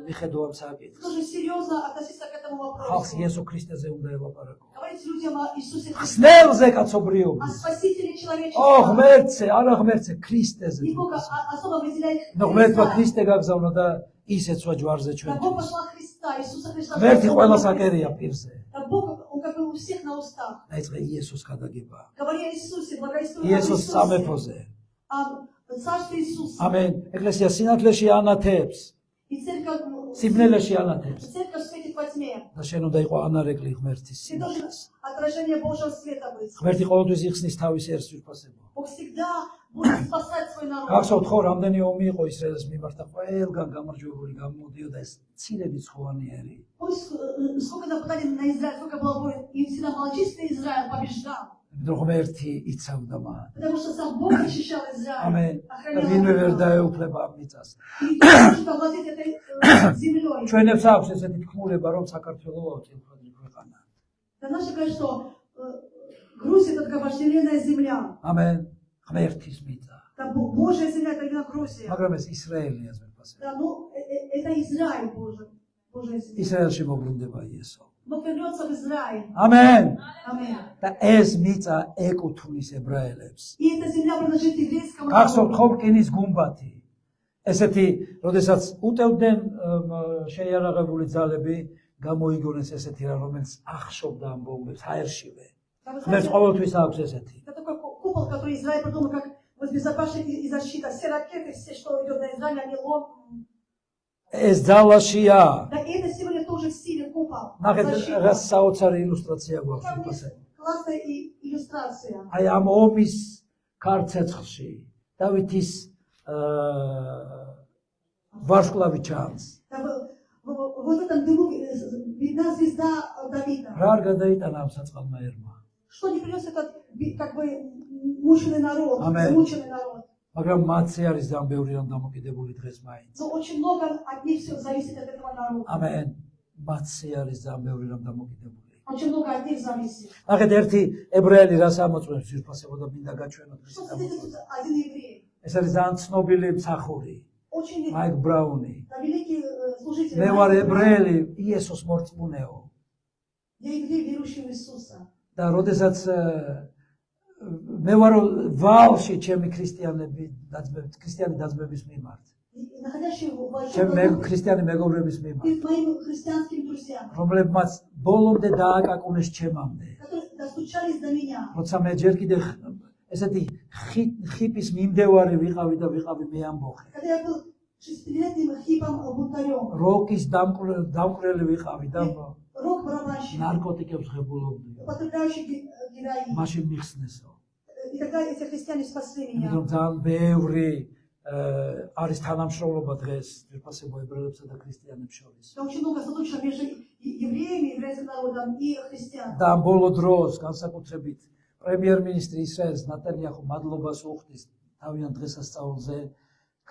მიხედო ამ საკითხს. Тоже серьезно относиться к этому ხალხს вопросу. იესო ქრისტეზე უნდა ელაპარაკო. Говорить людям о Иисусе Христе, ხსნელზე о კაცობრიობის. Спасителе ო человечества. ღმერთზე, არა ღმერთზე, ქრისტეზე. И Бог особо выделяет ნუ ღმერთმა Христа. ქრისტე გაგზავნა და ისეცვა ჯვარზე Да Бог ჩვენთვის. пошла Христа, Иисуса Христа. ღმერთი ყველას აკერია პირზე. Да Бог, он как бы у всех на устах. დაიწყე იესოს გადაგება. Говори о Иисусе, благовествуй о იესოს Иисусе. სამეფოზე. А Царство Иисуса. ამენ. ეკლესია სინათლეში ანათებს, И церковь, სიბნელეში ანათებს. церковь светит во тьме. და შენ უნდა იყო ანარეკლი ღმერთის Ты должен სინათლეს. отражение Божьего света быть. ღმერთი ყოველთვის იხსნის თავის ერს ვირფასებო. Бог всегда будет спасать свой народ. გახსოვთ ხო რამდენი ომი იყო ისრაელის მიმართ და ყველგან გამარჯვებული გამოდიოდა ეს ცირები ცხოვანიერი. Пусть сколько нападали на Израиль, сколько было войн, и всегда малочисленный Израиль побеждал. იმიტომ ღმერთი იცავდა მან. Потому что сам Бог защищал Израиль, ამენ. და охранял ვინმე ვერ народ. დაეუფლება ამ მიწას. И никто не может овладеть этой землей. ჩვენებს აქვს ესეთი თქმულება, რომ საქართველოა წილფადრი ქვეყანა. Да наши говорят, что Грузия это такая вожделенная земля. ამენ. ღმერთის მიწა. Да, Божья земля это именно Грузия. მაგრამ ეს ისრაელია ზმერფასე. Да, ну это Израиль Божий. Божья земля. ისრაელში მოbrუნდება იესო. Бог вернется в Израиль. ამენ. Аминь. და ეს მიწა ეკუთვნის ებრაელებს. И эта земля принадлежит еврейскому გახსოვთ народу. ხო რკინის გუმბათი. ესეთი, როდესაც უტევდნენ შეიარაღებული ძალები, გამოიგონეს ესეთი რა, რომელიც ახშობდა ამ ბომბებს აერშივე. Да, вы ღმერთს знаете, ყოველთვის აქვს ესეთი. это такой купол, который Израиль придумал, как обезопасить и защита. Все ракеты, все, что идет на Израиль, они ломают. ეს ძალაშია. Да, и это сегодня тоже в силе купол. ნახეთ, Защита. რა საოცარი ილუსტრაცია გვაქვს Там უფასე. есть классная иллюстрация. აი ამ ომის ქარცეცხლში დავითის ვარსკვლავი ჩანს. Да, вот в этом дыму видна звезда Давида. რა არ გადაიტანა ამ საწყალმა ერმა? Что не принес этот, как бы, мученный народ, Аминь. замученный народ. მაგრამ მათზე არის ძალიან ბევრი რამ დამოკიდებული დღეს მაინც. Но очень много от них все зависит от этого народа. ამენ. მათზე არის ძალიან ბევრი რამ დამოკიდებული. Очень много от них зависит. ნახეთ ერთი ებრაელი რას ამოწმებს ძირფასებო და მინდა გაჩვენოთ Что ის смотрите, тут один еврей, ეს არის ძალიან ცნობილი მსახური очень მაიკ ბრაუნი. великий служитель. მე ვარ ებრაელი იესოს მორწმუნეო Я еврей, верующий в Иисуса. და როდესაც მე ვარ ვალში ჩემი ქრისტიანები ქრისტიანი დაძმების მიმართ И находящий в ჩემი большом ქრისტიანი მეგობრების მიმართ перед моими христианскими друзьями, რომლებმაც ბოლომდე დააკაკუნეს ჩემამდე которые достучались до меня. როცა მე ჯერ კიდე ესეთი ხიპის მიმდევარი ვიყავი და ვიყავი მე ამბოხე Когда я был 6-летним хипом-бунтарем, როკის დამკვრელი ვიყავი და рок-барабанщик, ნარკოტიკებს ღებულობდი употребляющий героин. მაშინ მიხსნესო И тогда эти христиане спасли меня. იმიტომ ძალიან ბევრი არის თანამშრომლობა დღეს ძირფასებო ებრაელებსა და ქრისტიანებს შორის. Там очень много сотрудничества между евреями, еврейским народом и христианами. და ამ ბოლო დროს განსაკუთრებით პრემიერ-მინისტრი ისრაელის ნეტანიაჰუ მადლობას უხდის თავიანთ დღესასწაულზე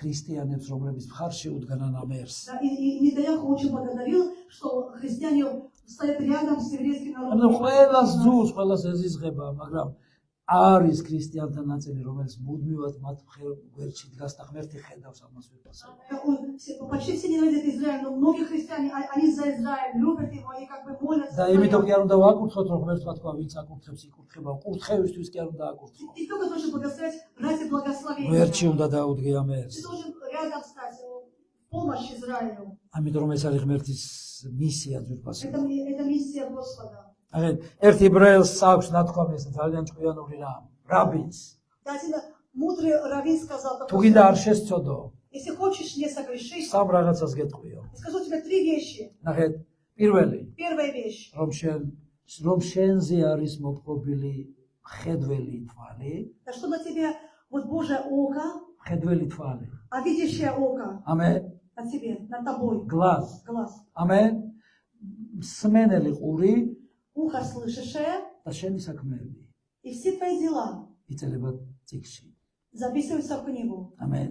ქრისტიანებს, რომლებიც მხარში უდგანან ამ ერს. Да, и Нетаньяху очень благодарил, что христиане стоят рядом с еврейским ანუ народом. ყველას ზურს, ყველას ეზიზღება, მაგრამ არის ქრისტიანთა ნაწილი, რომელიც მუდმივად მათ გვერდში დგას და ღმერთი ხედავს ამას ვიფასებ. Почти все ненавидят Израиль, но многие христиане, они за Израиль, любят его и как бы молятся. და იმიტომ კი არ უნდა ვაკურთხოთ, რომ ღმერთმა თქვა, ვინც აკურთხებს, იკურთხება, კურთხევისთვის კი არ უნდა აკურთხო. И кто должен благословять братья благословения? ღმერთში უნდა დაუდგე ამ ერს. Ты должен рядом стать в помощь Израилю. ამიტომ რომ ეს არის ღმერთის მისია ძვირფასება. Это миссия Господа. აი, ერთი ებრაელს აქვს ნათქვამი ეს ძალიან ჭკვიანური რამ. რაბინს. Да, один мудрый раввин сказал, თუ გინდა არ შესწოდო, если хочешь не согрешить, სამ რაღაცას გეტყვიო. скажу тебе 3 вещи. ნახეთ, პირველი, Первая вещь. რომ შენზე არის მოპყრობილი ხედველი თვალი, Да что на тебе вот Божье око, ხედველი თვალი. а видящее око ამენ, на тебе, над тобой, გლას. глаз. ამენ, სმენელი ყური Ухо слышащее და შენი საქმეები и все твои дела იწერება წიგში. записываются в книгу. ამენ.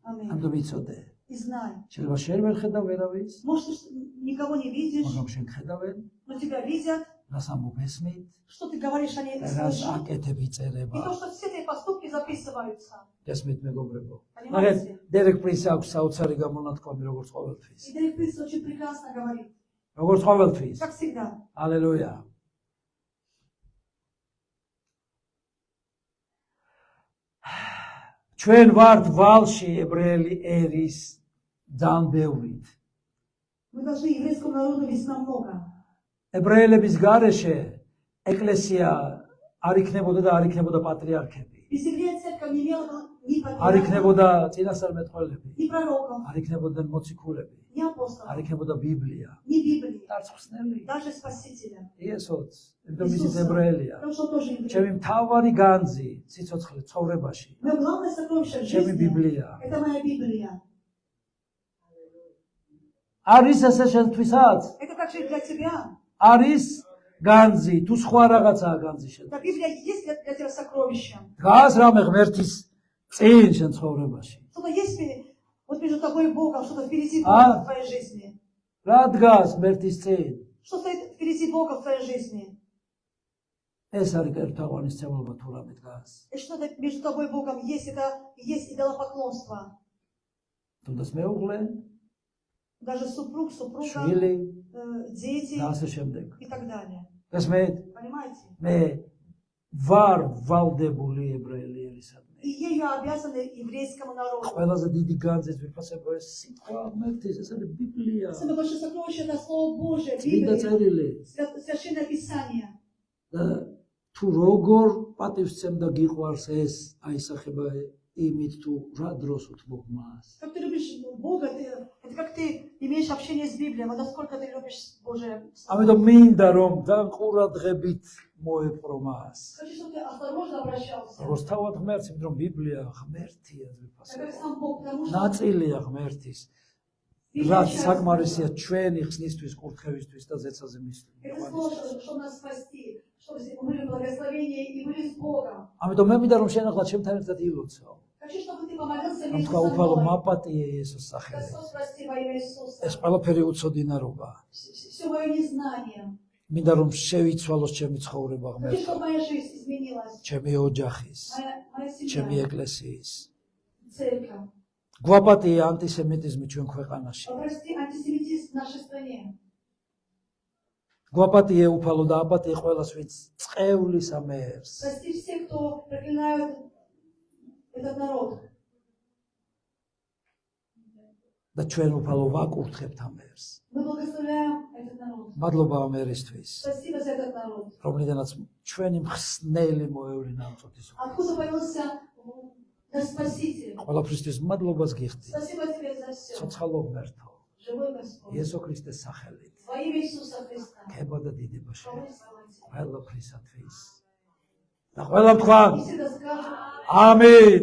Аминь. ამიტომ იცოდე. И знай. შეიძლება შენ ვერ ხედავ ვერავის, Может, никого не видишь, მაგრამ შენ ხედავენ, но тебя видят. რას ამბობ ესმით, Что ты говоришь, они რას слышат. აკეთებ И იწერება. то, что все твои поступки записываются. ესმით მეგობრებო. ნახეთ, Понимаете? დერეკ პრინს აქვს საოცარი გამონათქვამი როგორც ყოველთვის. И Дерек Принц очень прекрасно говорит. როგორც ყოველთვის. Как всегда. ალელუია. ჩვენ ვართ ვალში ებრაელი ერის ძალიან ბევრით. Мы должны еврейскому народу весьма много. ებრაელების გარეშე ეკლესია არ იქნებოდა და არ იქნებოდა პატრიარქები. Без еврея церковь не имела ни არ патриарха, იქნებოდა წინასწარმეტყველები, ни пророков, არ იქნებოდნენ მოციქულები, ни არ апостолов, იქნებოდა ბიბლია. ни Библии, დარწმუნებული даже Спасителя. იესოც, იმიტომ ისიც ებრაელია. Потому что он тоже еврей. ჩემი მთავარი განძი სიცოცხლე ცხოვრებაში Мое главное сокровище в ჩემი жизни ბიბლია. – это моя Библия. არის ესე შენთვისაც? Это также и для тебя. არის განძი, თუ სხვა რაღაცაა განძი შენ. Да, Библия есть для тебя сокровищем. დგას რამე ღმერთის წინ შენ ცხოვრებაში. Что-то есть вот между тобой и Богом, что-то впереди А? Бога в твоей жизни. რა დგას ღმერთის წინ? Что стоит впереди Бога в твоей жизни? ეს არის ერთაღვანისმცემლობა თუ რამე დგას. И что-то между тобой и Богом есть, это есть идолопоклонство. თუნდაც მეუღლე, Даже супруг, супруга, შვილი дети და ასე შემდეგ. и так далее. გასმეთ? Понимаете? მე ვარ ვალდებული ებრაელი ერისადმი. И ею обязаны еврейскому народу. ყველაზე დიდი განძის ვიფასებო ეს სიტყვა ღმერთის, ეს არის ბიბლია. Самое большое сокровище – это Слово Божие, წმინდა Библия, წერილი. Священное Писание. და თუ როგორ პატივსცემ და გიყვარს ეს აისახება იმით თუ რა დროს უთმობ მას. Как ты любишь Бога, это как ты имеешь общение с Библией, вот насколько ты любишь Божие Слово. ამიტომ მინდა რომ ძალიან ყურადღებით მოეპყრო მას. Хочу, чтобы ты осторожно обращался. როგორც თავად ღმერთს, იმიტომ რომ ბიბლია ღმერთია Это как ძვირფასება. сам Бог, потому что ნაწილია ღმერთის. რაც საკმარისია ჩვენი ხსნისთვის, კურთხევისთვის და ზეცაზე მისვლა. Это сложно, чтобы нас спасти, чтобы мы были в благословении и были с Богом. ამიტომ მე მინდა რომ შენ ახლა ჩემთან ერთად ილოცო. Хочу, чтобы ты помолился რომ вместе თქვა со უფალო мной. მაპატიე იესოს სახელით. Христос, прости во имя Иисуса. ეს ყველაფერი უცოდინარობა. Все мое незнание. მინდა რომ შევიცვალოს ჩემი ცხოვრება Хочу, ღმერთო, чтобы моя жизнь изменилась. ჩემი ოჯახის, Моя ჩემი семья, ეკლესიის. церковь. გვაპატიე ანტისემიტიზმი ჩვენ ქვეყანაში. Прости антисемитизм в нашей стране. გვაპატიე უფალო და აპატიე ყველას, ვინც წყევლის ამერს. Прости всех, кто проклинают этот народ. და ჩვენ უფალო ვაკურთხებთ ამერს. Мы благословляем этот народ. მადლობა ამერისთვის, Спасибо за этот народ. რომლიდანაც ჩვენი მხსნელი მოევლინა ამ წუთის. Откуда появился наш Спаситель? ყველაფრისთვის მადლობას გიხდით. Спасибо тебе за все. ცოცხალო ღმერთო, Живой Господь. იესო ქრისტეს სახელით. Во имя Иисуса Христа. ქება და დიდება შენ. Слава тебе. ყველაფრისათვის. და ყველა თქვა И всегда скажем. ამინ.